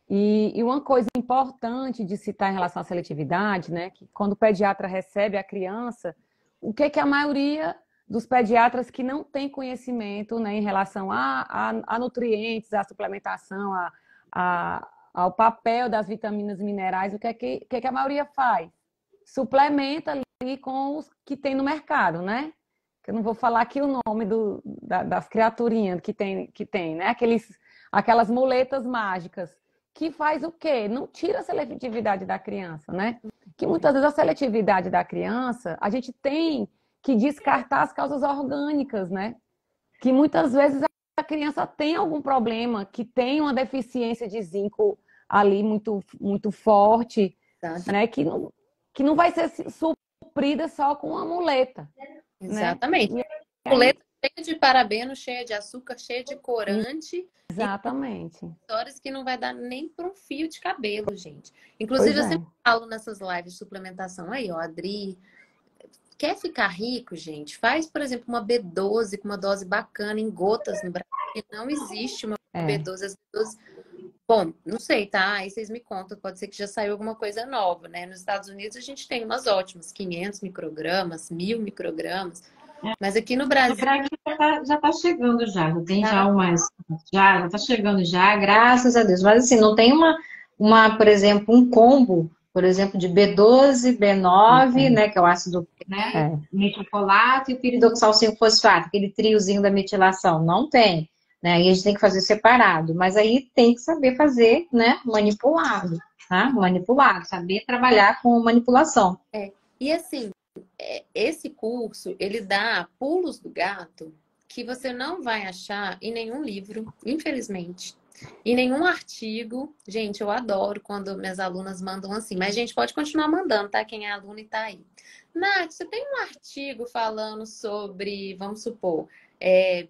E uma coisa importante de citar em relação à seletividade, né? Que quando o pediatra recebe a criança, o que a maioria dos pediatras que não tem conhecimento, né, em relação a nutrientes, à suplementação, ao papel das vitaminas e minerais, o que a maioria faz? Suplementa ali com os que tem no mercado, né? Que eu não vou falar aqui o nome das criaturinhas que tem, né? Aquelas muletas mágicas. Que faz o quê? Não tira a seletividade da criança, né? Que muitas vezes a seletividade da criança, a gente tem que descartar as causas orgânicas, né? Que muitas vezes a criança tem algum problema, que tem uma deficiência de zinco ali muito, muito forte, né? Que não vai ser suprida só com uma muleta. Exatamente. Né? Muleta cheia de parabeno, cheia de açúcar, cheia de corante. Exatamente. Histórias que não vai dar nem para um fio de cabelo, gente. Inclusive, eu sempre falo nessas lives de suplementação. Aí, ó, Adri, quer ficar rico, gente? Faz, por exemplo, uma B12 com uma dose bacana em gotas no Brasil. Não existe uma B12. As B12... Bom, não sei, tá? Aí vocês me contam, pode ser que já saiu alguma coisa nova, né? Nos Estados Unidos a gente tem umas ótimas, 500 microgramas, 1000 microgramas. Mas aqui no Brasil... Já tá chegando já tem já umas... Já tá chegando já, graças a Deus. Mas assim, não tem por exemplo, um combo, por exemplo, de B12, B9, né, que é o ácido, né, metilfolato e o piridoxal 5-fosfato, aquele triozinho da metilação. Não tem. Né? Aí a gente tem que fazer separado, mas aí tem que saber fazer, né, manipulado, tá? Manipulado, saber trabalhar com manipulação. E assim, esse curso, ele dá pulos do gato que você não vai achar em nenhum livro, infelizmente. E nenhum artigo, gente, eu adoro quando minhas alunas mandam assim, mas gente pode continuar mandando, tá? Quem é aluno e tá aí. Nath, você tem um artigo falando sobre, vamos supor,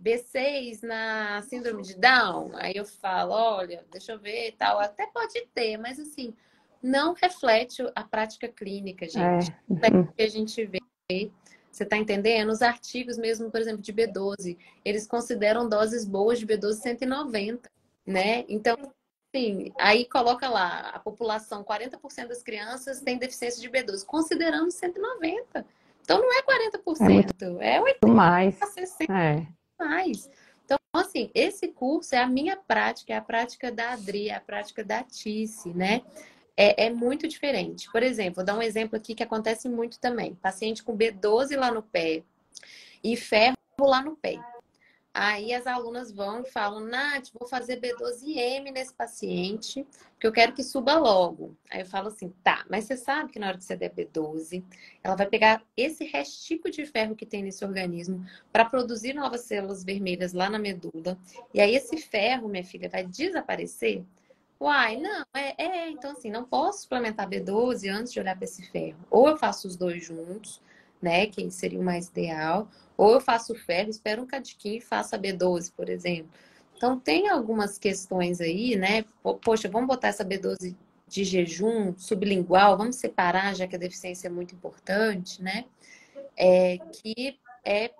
B6 na síndrome de Down? Aí eu falo, olha, deixa eu ver e tal. Até pode ter, mas assim, não reflete a prática clínica, gente. Reflete o que a gente vê. Você tá entendendo? Os artigos mesmo, por exemplo, de B12, eles consideram doses boas de B12 190, né? Então, sim, aí coloca lá, a população, 40% das crianças tem deficiência de B12, considerando 190. Então não é 40%, é 80 mais. a 60 mais. Então, assim, esse curso é a minha prática, é a prática da Adri, é a prática da Tice, né? É muito diferente. Por exemplo, vou dar um exemplo aqui que acontece muito também. Paciente com B12 lá no pé e ferro lá no pé. Aí as alunas vão e falam, Nath, vou fazer B12M nesse paciente, porque eu quero que suba logo. Aí eu falo assim, tá, mas você sabe que na hora que você der B12, ela vai pegar esse restico de ferro que tem nesse organismo para produzir novas células vermelhas lá na medula. E aí esse ferro, minha filha, vai desaparecer? Uai, não, então assim, não posso suplementar B12 antes de olhar para esse ferro. Ou eu faço os dois juntos, né, que seria o mais ideal, ou eu faço o ferro, espero um cadiquinho e faço a B12, por exemplo. Então, tem algumas questões aí, né? Poxa, vamos botar essa B12 de jejum, sublingual, vamos separar, já que a deficiência é muito importante, né? Que é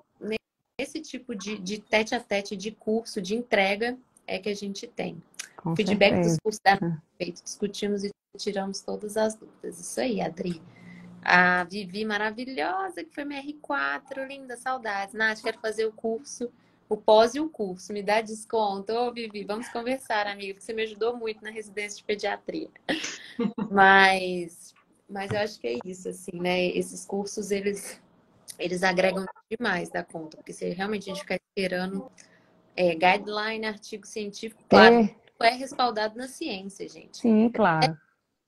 nesse tipo de tete a tete, de curso, de entrega, é que a gente tem. Com Feedback certeza. dos cursos da feito, discutimos e tiramos todas as dúvidas. Isso aí, Adri. A Vivi maravilhosa, que foi minha R4, linda, saudades. Nath, quero fazer o curso, o pós e o curso. Me dá desconto. Ô, Vivi, vamos conversar, amiga, porque você me ajudou muito na residência de pediatria. Mas eu acho que é isso, assim, né? Esses cursos, eles agregam demais da conta, porque se realmente a gente ficar esperando guideline, artigo científico, claro, é respaldado na ciência, gente. Sim, claro.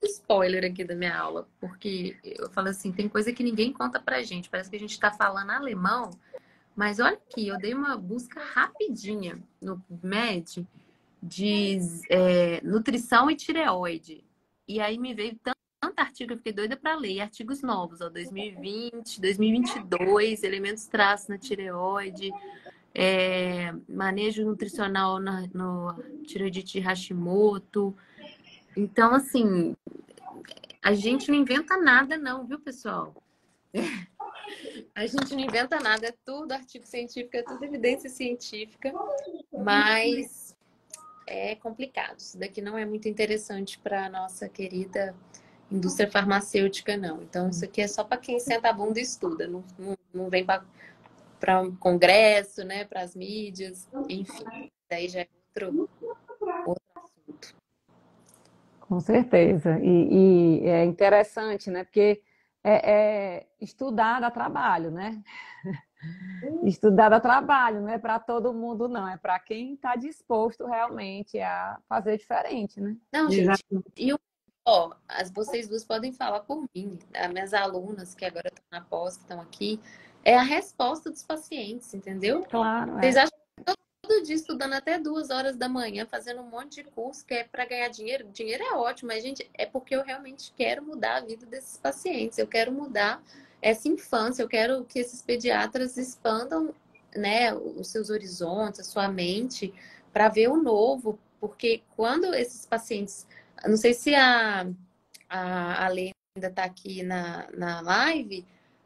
Spoiler aqui da minha aula, porque eu falo assim, tem coisa que ninguém conta pra gente, parece que a gente tá falando alemão, mas olha aqui, eu dei uma busca rapidinha no PubMed de nutrição e tireoide, e aí me veio tanto artigo, eu fiquei doida pra ler, e artigos novos, ó, 2020, 2022, elementos traços na tireoide, manejo nutricional no tireoidite de Hashimoto. Então, assim, a gente não inventa nada, não, viu, pessoal? A gente não inventa nada, é tudo artigo científico, é tudo evidência científica, mas é complicado. Isso daqui não é muito interessante para a nossa querida indústria farmacêutica, não. Então, isso aqui é só para quem senta a bunda e estuda, não vem para um congresso, né, para as mídias, enfim. Daí já é outro assunto. Com certeza. E é interessante, né? Porque estudar dá trabalho, né? Estudar dá trabalho, não é para todo mundo, não. É para quem está disposto realmente a fazer diferente, né? Não, gente. E vocês duas podem falar por mim. As minhas alunas que agora estão na pós, que estão aqui, é a resposta dos pacientes, entendeu? Claro, Vocês acham que todo dia estudando até 2 horas da manhã, fazendo um monte de curso que é para ganhar dinheiro? Dinheiro é ótimo, mas, gente, é porque eu realmente quero mudar a vida desses pacientes. Eu quero mudar essa infância, eu quero que esses pediatras expandam, né, os seus horizontes, a sua mente, para ver o novo. Porque quando esses pacientes. Não sei se a Lê ainda está aqui na live,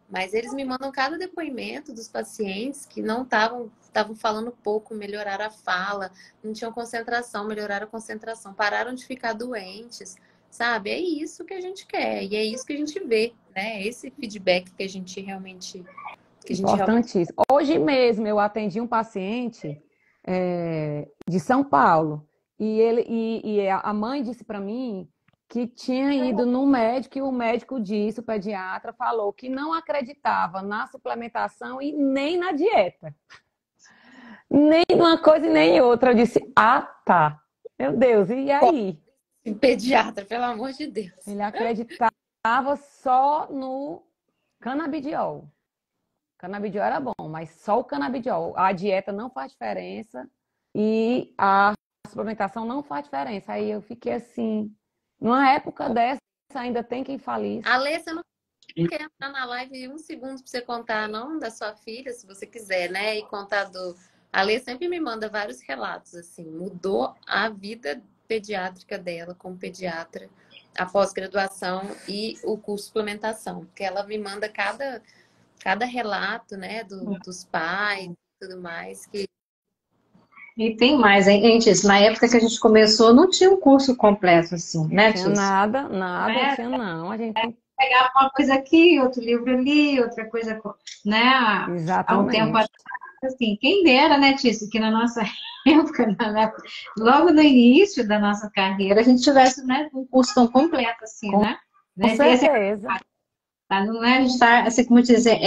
mas eles me mandam cada depoimento dos pacientes que não estavam falando pouco, melhoraram a fala, não tinham concentração, melhoraram a concentração, pararam de ficar doentes, sabe? É isso que a gente quer e é isso que a gente vê, né? Esse feedback que a gente realmente... Importantíssimo. Hoje mesmo eu atendi um paciente de São Paulo e a mãe disse para mim que tinha ido no médico e o médico disse, o pediatra falou que não acreditava na suplementação e nem na dieta. Nem uma coisa e nem outra. Eu disse, tá. Meu Deus, e aí? Pediatra, pelo amor de Deus. Ele acreditava só no canabidiol. Canabidiol era bom, mas só o canabidiol. A dieta não faz diferença e a suplementação não faz diferença. Aí eu fiquei assim, numa época dessa, ainda tem quem fale isso. Alê, você não quer entrar na live um segundo pra você contar, não, da sua filha, se você quiser, né? E contar do... A Alê sempre me manda vários relatos, assim, mudou a vida pediátrica dela como pediatra, a pós-graduação e o curso de suplementação, porque ela me manda cada relato, né, dos pais e tudo mais, que E tem mais, hein, gente? Na época que a gente começou, não tinha um curso completo assim, né, Tinha Tis? nada, É, tinha não. A gente pegava uma coisa aqui, outro livro ali, outra coisa, né? Há um tempo exatamente. atrás, assim, quem dera, né, Tício, que na nossa época, logo no início da nossa carreira, a gente tivesse, né, um curso tão completo assim, Com né? com Né? Esse, certeza. não é, a gente está, assim, como dizer,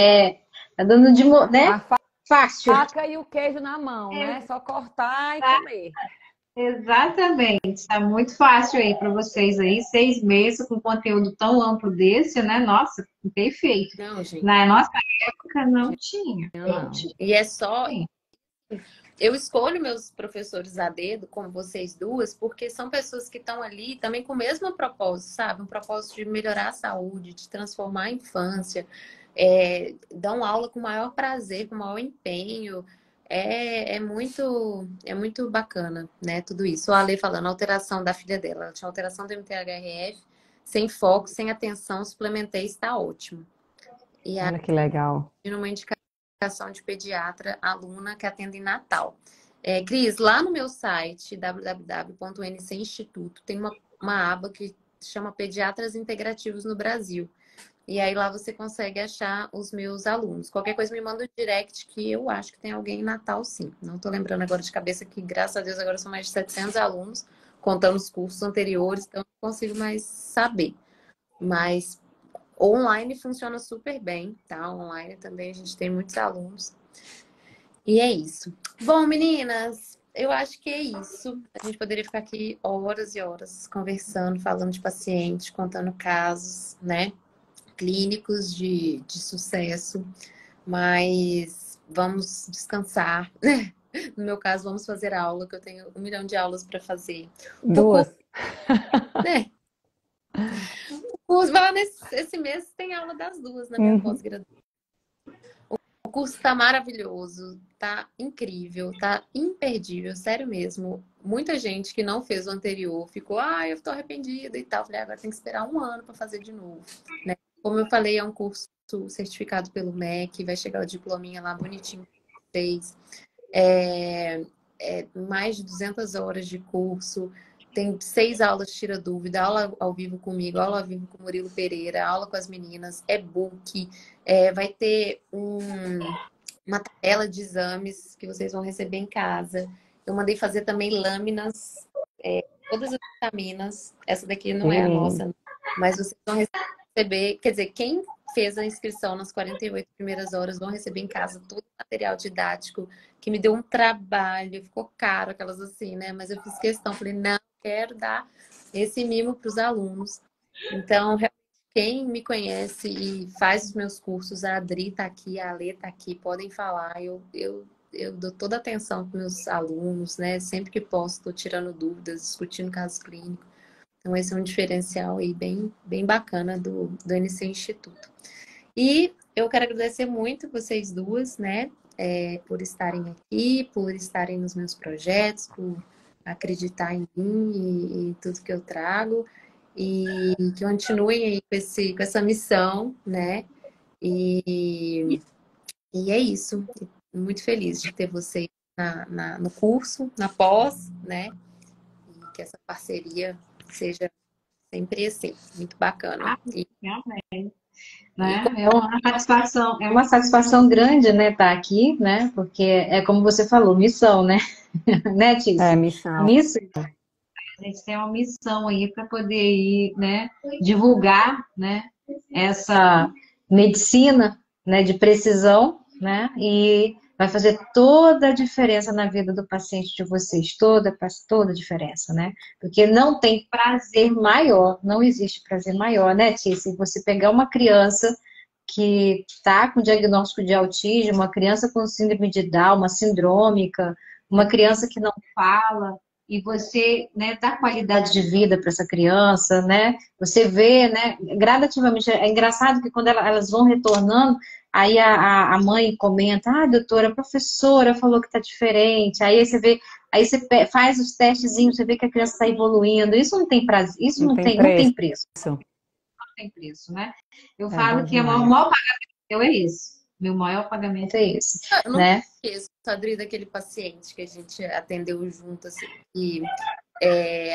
tá dando de, né? A Fácil. faca e o queijo na mão, né? Só cortar e Tá? comer. Exatamente, está muito fácil aí para vocês aí, 6 meses com conteúdo tão amplo desse, né? Nossa, perfeito. não, gente. Na nossa época não tinha. Não. E é só Sim. eu escolho meus professores a dedo, como vocês duas, porque são pessoas que estão ali também com o mesmo propósito, sabe? Um propósito de melhorar a saúde, de transformar a infância, dão aula com o maior prazer, com o maior empenho. É muito bacana, né? Tudo isso. A Ale falando, a alteração da filha dela, ela tinha alteração do MTHRF, sem foco, sem atenção, suplementei, está ótimo. E Olha que legal. numa indicação de pediatra aluna que atende em Natal. Cris, lá no meu site, www.ncinstituto, tem uma aba que chama Pediatras Integrativos no Brasil. E aí lá você consegue achar os meus alunos. Qualquer coisa me manda um direct que eu acho que tem alguém em Natal, sim. Não estou lembrando agora de cabeça que, graças a Deus, agora são mais de 700 alunos, contando os cursos anteriores, então não consigo mais saber. Mas online funciona super bem, tá? Online também a gente tem muitos alunos. E é isso. Bom, meninas, eu acho que é isso. A gente poderia ficar aqui horas e horas conversando, falando de pacientes, contando casos, né? Clínicos de sucesso. Mas vamos descansar. No meu caso, vamos fazer aula, que eu tenho 1 milhão de aulas para fazer. O Duas. curso, né? Vai lá esse mês tem aula das duas na minha pós-graduação. O curso tá maravilhoso, tá incrível, tá imperdível, sério mesmo. Muita gente que não fez o anterior ficou, eu tô arrependida e tal. Falei, agora tem que esperar 1 ano para fazer de novo, né? Como eu falei, é um curso certificado pelo MEC, vai chegar o diplominha lá bonitinho para vocês. Mais de 200 horas de curso. Tem 6 aulas tira dúvida, aula ao vivo comigo, aula ao vivo com o Murilo Pereira, aula com as meninas, e-book, vai ter uma tabela de exames que vocês vão receber em casa. Eu mandei fazer também lâminas, todas as vitaminas, essa daqui não é a nossa, mas vocês vão receber, quer dizer, quem fez a inscrição nas 48 primeiras horas vão receber em casa todo o material didático, que me deu um trabalho, ficou caro, aquelas assim, né? Mas eu fiz questão, falei, não, quero dar esse mimo para os alunos. Então, quem me conhece e faz os meus cursos, a Adri tá aqui, a Alê tá aqui, podem falar. Eu dou toda a atenção para meus alunos, né? Sempre que posso, estou tirando dúvidas, discutindo casos clínicos. Então, esse é um diferencial aí bem, bem bacana do NC Instituto. E eu quero agradecer muito vocês duas, né? Por estarem aqui, por estarem nos meus projetos, por acreditar em mim e tudo que eu trago. E que continuem aí com essa missão, né? E é isso. Muito feliz de ter vocês no curso, na pós, né? E que essa parceria seja sempre assim, muito bacana. Realmente. Né? É uma satisfação grande, né, estar aqui, né? Porque é como você falou, missão, né? Né, Tícia? Missão. Missão. A gente tem uma missão aí para poder ir, né, divulgar, né, essa medicina, né, de precisão, né? E vai fazer toda a diferença na vida do paciente de vocês, toda a diferença, né? Porque não tem prazer maior, não existe prazer maior, né, Tia? Se você pegar uma criança que está com diagnóstico de autismo, uma criança com síndrome de Down, uma sindrômica, uma criança que não fala, e você, né, dá qualidade de vida para essa criança, né? Você vê, né, gradativamente. É engraçado que quando elas vão retornando, aí a mãe comenta, ah, doutora, a professora falou que tá diferente. Aí você vê, aí você faz os testezinhos, você vê que a criança está evoluindo. Isso não tem prazer, isso Não não tem tem, não tem preço. preço. Não tem preço, né? Eu É bom falo que o demais. maior pagamento é esse. Meu maior pagamento é esse, Eu não né? esqueço, Adri, daquele paciente que a gente atendeu junto, assim, e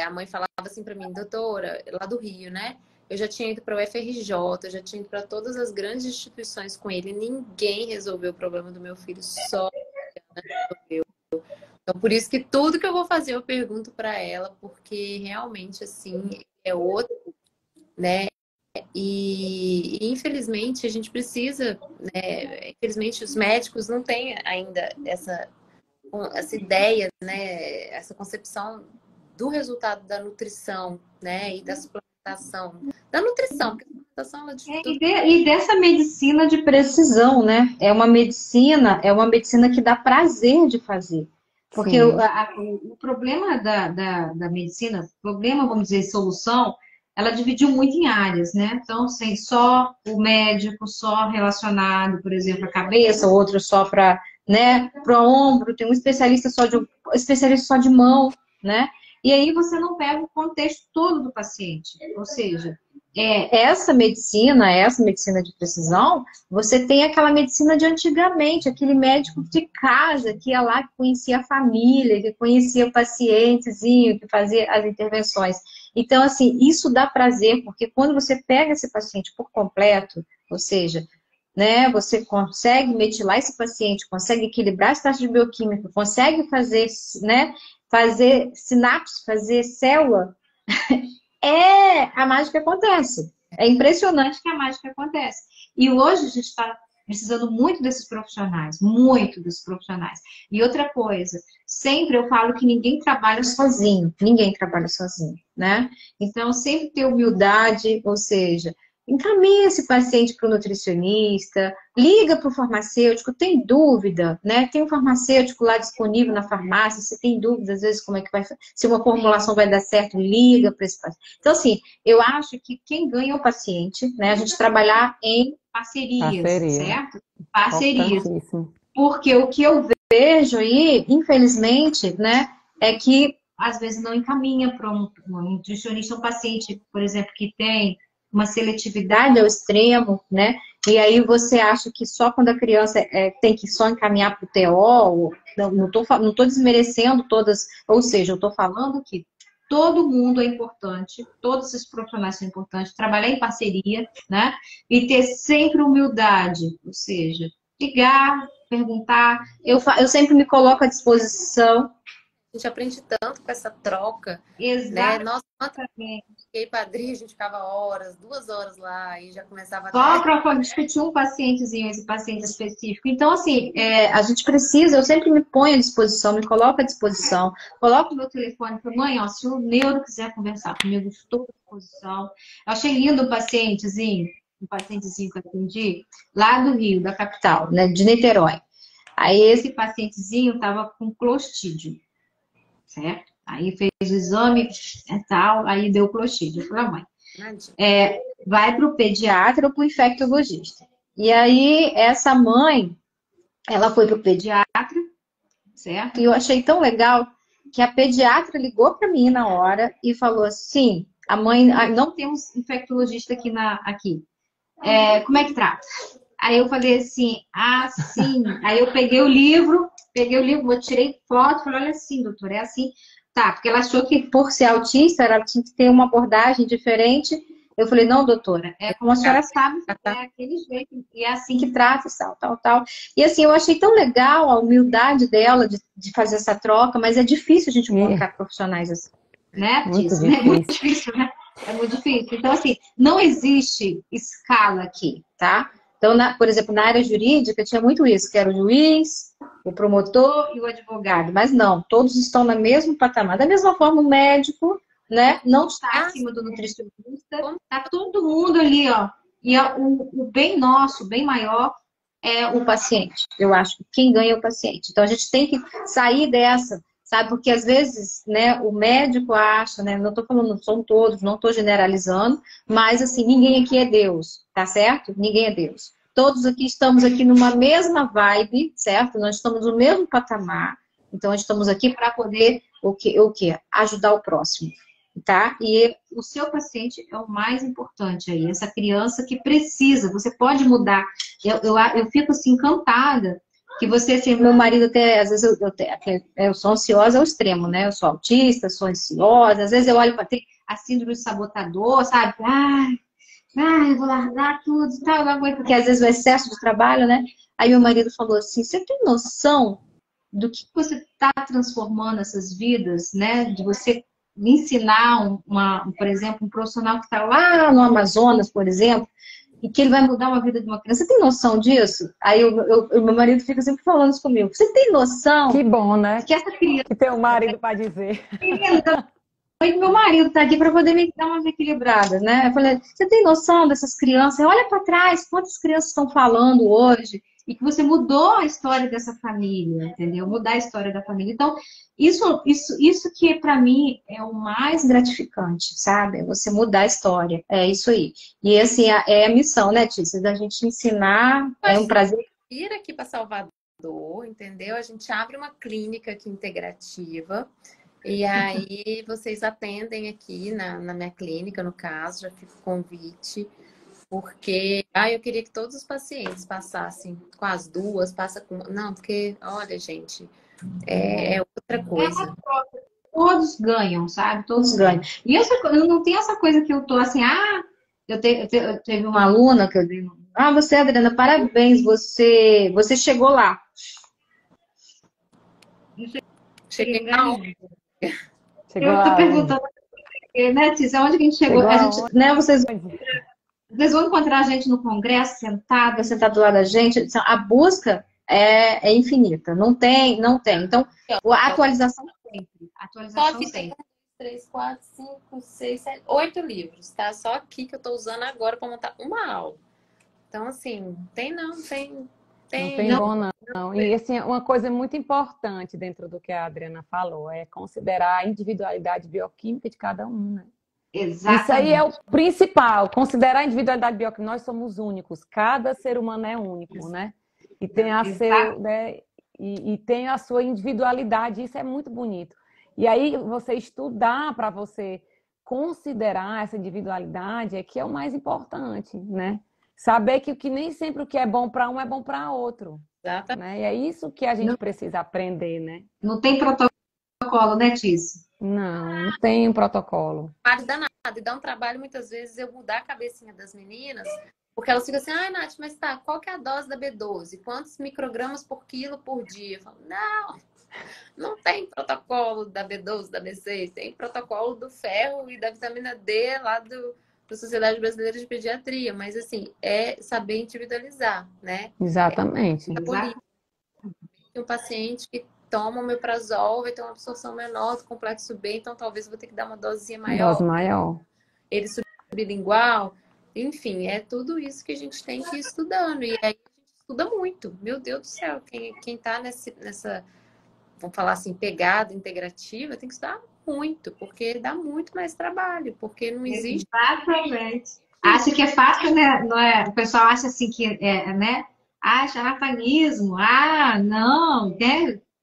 a mãe falava assim para mim, doutora, lá do Rio, né? Eu já tinha ido para o UFRJ, eu já tinha ido para todas as grandes instituições com ele, ninguém resolveu o problema do meu filho, só ela resolveu. Então, por isso que tudo que eu vou fazer eu pergunto para ela, porque realmente, assim, é outro, né? E infelizmente a gente precisa, né? Infelizmente os médicos não têm ainda essa ideia, né? Essa concepção do resultado da nutrição, né? E da suplementação. Da nutrição, porque a suplementação ela de tudo. E dessa medicina de precisão, né? É uma medicina que dá prazer de fazer. Porque Sim, o problema da medicina, problema, vamos dizer, solução, ela dividiu muito em áreas, né? Então, sem só o médico, só relacionado, por exemplo, à cabeça, outro só para, né, para o ombro, tem um especialista só de mão, né? E aí você não pega o contexto todo do paciente. Ou seja, essa medicina de precisão, você tem aquela medicina de antigamente, aquele médico de casa que ia lá, que conhecia a família, que conhecia o pacientezinho, que fazia as intervenções. Então, assim, isso dá prazer, porque quando você pega esse paciente por completo, ou seja, né, você consegue metilar esse paciente, consegue equilibrar as taxas de bioquímica, consegue fazer, né, fazer sinapse, fazer célula, a mágica acontece. É impressionante que a mágica acontece. E hoje a gente está precisando muito desses profissionais. E outra coisa, sempre eu falo que ninguém trabalha sozinho, né? Então, sempre ter humildade, ou seja, encaminha esse paciente para o nutricionista, liga para o farmacêutico, tem dúvida, né? Tem um farmacêutico lá disponível na farmácia, se tem dúvida, às vezes, como é que vai, se uma formulação vai dar certo, liga para esse paciente. Então, assim, eu acho que quem ganha é o paciente, né? A gente trabalhar em parcerias, parceria. certo? Parcerias. Importantíssimo. Porque o que eu vejo aí, infelizmente, né, é que às vezes não encaminha para um nutricionista, um paciente, por exemplo, que tem uma seletividade ao extremo, né? E aí você acha que só quando a criança tem que só encaminhar para o TO, não tô desmerecendo todas, ou seja, eu estou falando que todo mundo é importante, todos esses profissionais são importantes, trabalhar em parceria, né? E ter sempre humildade, ou seja, ligar, perguntar. Eu sempre me coloco à disposição. A gente aprende tanto com essa troca, né? Exatamente. Nossa, quando eu fiquei padrinho, a gente ficava horas, 2 horas lá, e já começava Só até. para discutir um pacientezinho, esse paciente específico. Então, assim, a gente precisa, eu sempre me ponho à disposição, me coloco à disposição, coloco o meu telefone para mãe, ó, se o neuro quiser conversar comigo, estou à disposição. Eu achei lindo um pacientezinho que eu atendi, lá do Rio, da capital, né, de Niterói. Aí esse pacientezinho estava com clostridio, certo? Aí fez o exame e tal, aí deu clostridio. Eu falei, mãe, vai para o pediatra ou para o infectologista. E aí, essa mãe, ela foi para o pediatra, certo? E eu achei tão legal que a pediatra ligou para mim na hora e falou assim, a mãe, não temos infectologista aqui. Como é que trata? Aí eu falei assim, sim. Aí eu peguei o livro, eu tirei foto, falei, olha assim, doutor, é assim. Tá, porque ela achou que por ser autista, ela tinha que ter uma abordagem diferente. Eu falei, não, doutora, como a senhora sabe, é aquele jeito, e é assim que trata, tal. E assim, eu achei tão legal a humildade dela de fazer essa troca, mas é difícil a gente encontrar profissionais assim, né? Muito Disso, difícil. né? É muito difícil, né? É muito difícil. Então, assim, não existe escala aqui, tá? Então, por exemplo, na área jurídica tinha muito isso, que era o juiz, o promotor e o advogado. Mas não, todos estão no mesmo patamar. Da mesma forma, o médico, né, não está acima do nutricionista. Está todo mundo ali, ó. E o bem nosso, o bem maior, é o paciente. Eu acho que quem ganha é o paciente. Então, a gente tem que sair dessa sabe? Porque às vezes, né, o médico acha, né, não estou falando, são todos, não estou generalizando, mas assim, ninguém aqui é Deus, tá certo? Ninguém é Deus. Todos aqui estamos aqui numa mesma vibe, certo? Nós estamos no mesmo patamar. Então, nós estamos aqui para poder o quê? Ajudar o próximo, tá? E o seu paciente é o mais importante aí, essa criança que precisa, você pode mudar. Eu fico assim encantada que você, assim, meu marido até, às vezes eu sou ansiosa ao extremo, né? Eu sou autista, sou ansiosa, às vezes eu olho para ter a síndrome do sabotador, sabe? Eu vou largar tudo e tal, eu não aguento, porque às vezes o excesso de trabalho, né? Aí meu marido falou assim, você tem noção do que você está transformando essas vidas, né? De você ensinar, por exemplo, um profissional que está lá no Amazonas, por exemplo, e que ele vai mudar uma vida de uma criança. Você tem noção disso? Aí meu marido fica sempre falando isso comigo. Você tem noção Que bom, né? que essa criança... Que tem um marido para dizer. Meu marido está aqui para poder me dar umas equilibradas, né? Eu falei, você tem noção dessas crianças? Olha para trás, quantas crianças estão falando hoje e que você mudou a história dessa família, entendeu? Mudar a história da família. Então, isso que para mim é o mais gratificante, sabe? É você mudar a história. É isso aí. E assim, é a missão, né, Tícia? Da gente ensinar, é um prazer. Ir aqui para Salvador, entendeu? A gente abre uma clínica aqui integrativa. E aí vocês atendem aqui na minha clínica, no caso, já fica o convite, porque eu queria que todos os pacientes passassem com as duas, passa com... Não, porque, olha, gente, é outra coisa. Todos ganham, sabe? Todos ganham. E eu não tenho essa coisa que eu tô assim, eu teve uma aluna que eu digo, você, Adriana, parabéns, você chegou lá. Cheguei na hora. Eu tô perguntando, né, Tícia, onde que a gente chegou? A gente, né, vocês vão encontrar a gente no congresso, sentado do lado da gente. A busca é infinita, não tem. Então, a atualização sempre. Só que tem 3, 4, 5, 6, 7, 8 livros, tá? Só aqui que eu tô usando agora para montar uma aula. Então, assim, Não tem bom, não. E assim, uma coisa muito importante dentro do que a Adriana falou é considerar a individualidade bioquímica de cada um, né? Exatamente. Isso aí é o principal, considerar a individualidade bioquímica. Nós somos únicos, cada ser humano é único, né? E tem tem a sua individualidade, isso é muito bonito. E aí você estudar para você considerar essa individualidade é que é o mais importante, né? Saber que nem sempre o que é bom para um é bom para outro. Exatamente. Né? E é isso que a gente precisa aprender, né? Não tem protocolo, né, Tícia? Não tem um protocolo. E dá um trabalho, muitas vezes, eu mudar a cabecinha das meninas, porque elas ficam assim, Nath, mas tá, qual que é a dose da B12? Quantos microgramas por quilo por dia? Eu falo, não tem protocolo da B12, da B6, tem protocolo do ferro e da vitamina D lá da Sociedade Brasileira de Pediatria, mas assim, é saber individualizar, né? Exatamente. Tem um paciente que toma omeprazol vai ter uma absorção menor do complexo B, então talvez eu vou ter que dar uma dosezinha maior. Dose maior. Ele sublingual, enfim, é tudo isso que a gente tem que ir estudando. E aí a gente estuda muito. Meu Deus do céu, quem tá nessa, vamos falar assim, pegada integrativa, tem que estudar muito, porque dá muito mais trabalho, porque não existe... Exatamente. Acha que é fácil, né? Não é? O pessoal acha assim que né? Charlatanismo, não,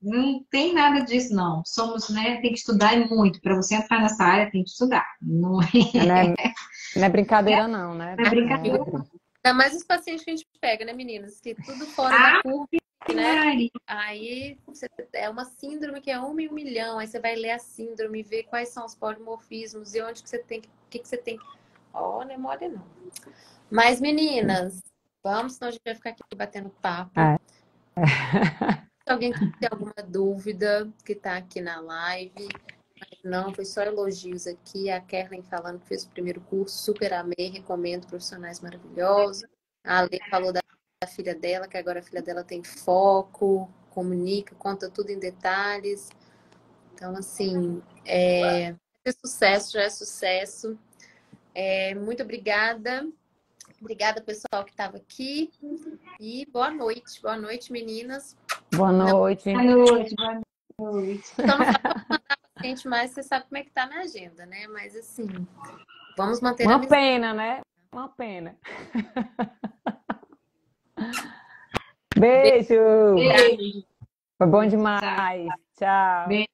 não tem nada disso, não. Somos, né? Tem que estudar muito. Para você entrar nessa área, tem que estudar. Não é brincadeira, não, né? Não é brincadeira. Ainda mais os pacientes que a gente pega, né, meninas? Que tudo fora da curva, né? Aí é uma síndrome que é 1 em 1 milhão. Aí você vai ler a síndrome e ver quais são os polimorfismos e onde que você tem que. O que você tem que. Não é mole, não. Mas, meninas, vamos, senão a gente vai ficar aqui batendo papo. Se alguém tem alguma dúvida que tá aqui na live, mas não, foi só elogios aqui. A Kerlen falando que fez o primeiro curso, super amei, recomendo, profissionais maravilhosos. A Ale falou da filha dela, que agora a filha dela tem foco, comunica, conta tudo em detalhes. Então, assim, é sucesso, já é sucesso. Muito obrigada. Obrigada, pessoal, que estava aqui. E boa noite. Boa noite, meninas. Boa noite. Boa noite. Então, não falo paciente mais, você sabe como é que tá a minha agenda, né? Mas assim, vamos manter a Uma amizade. pena, né? Uma pena. Beijo! Beijo. Foi bom Tchau. demais. Tchau. Beijo.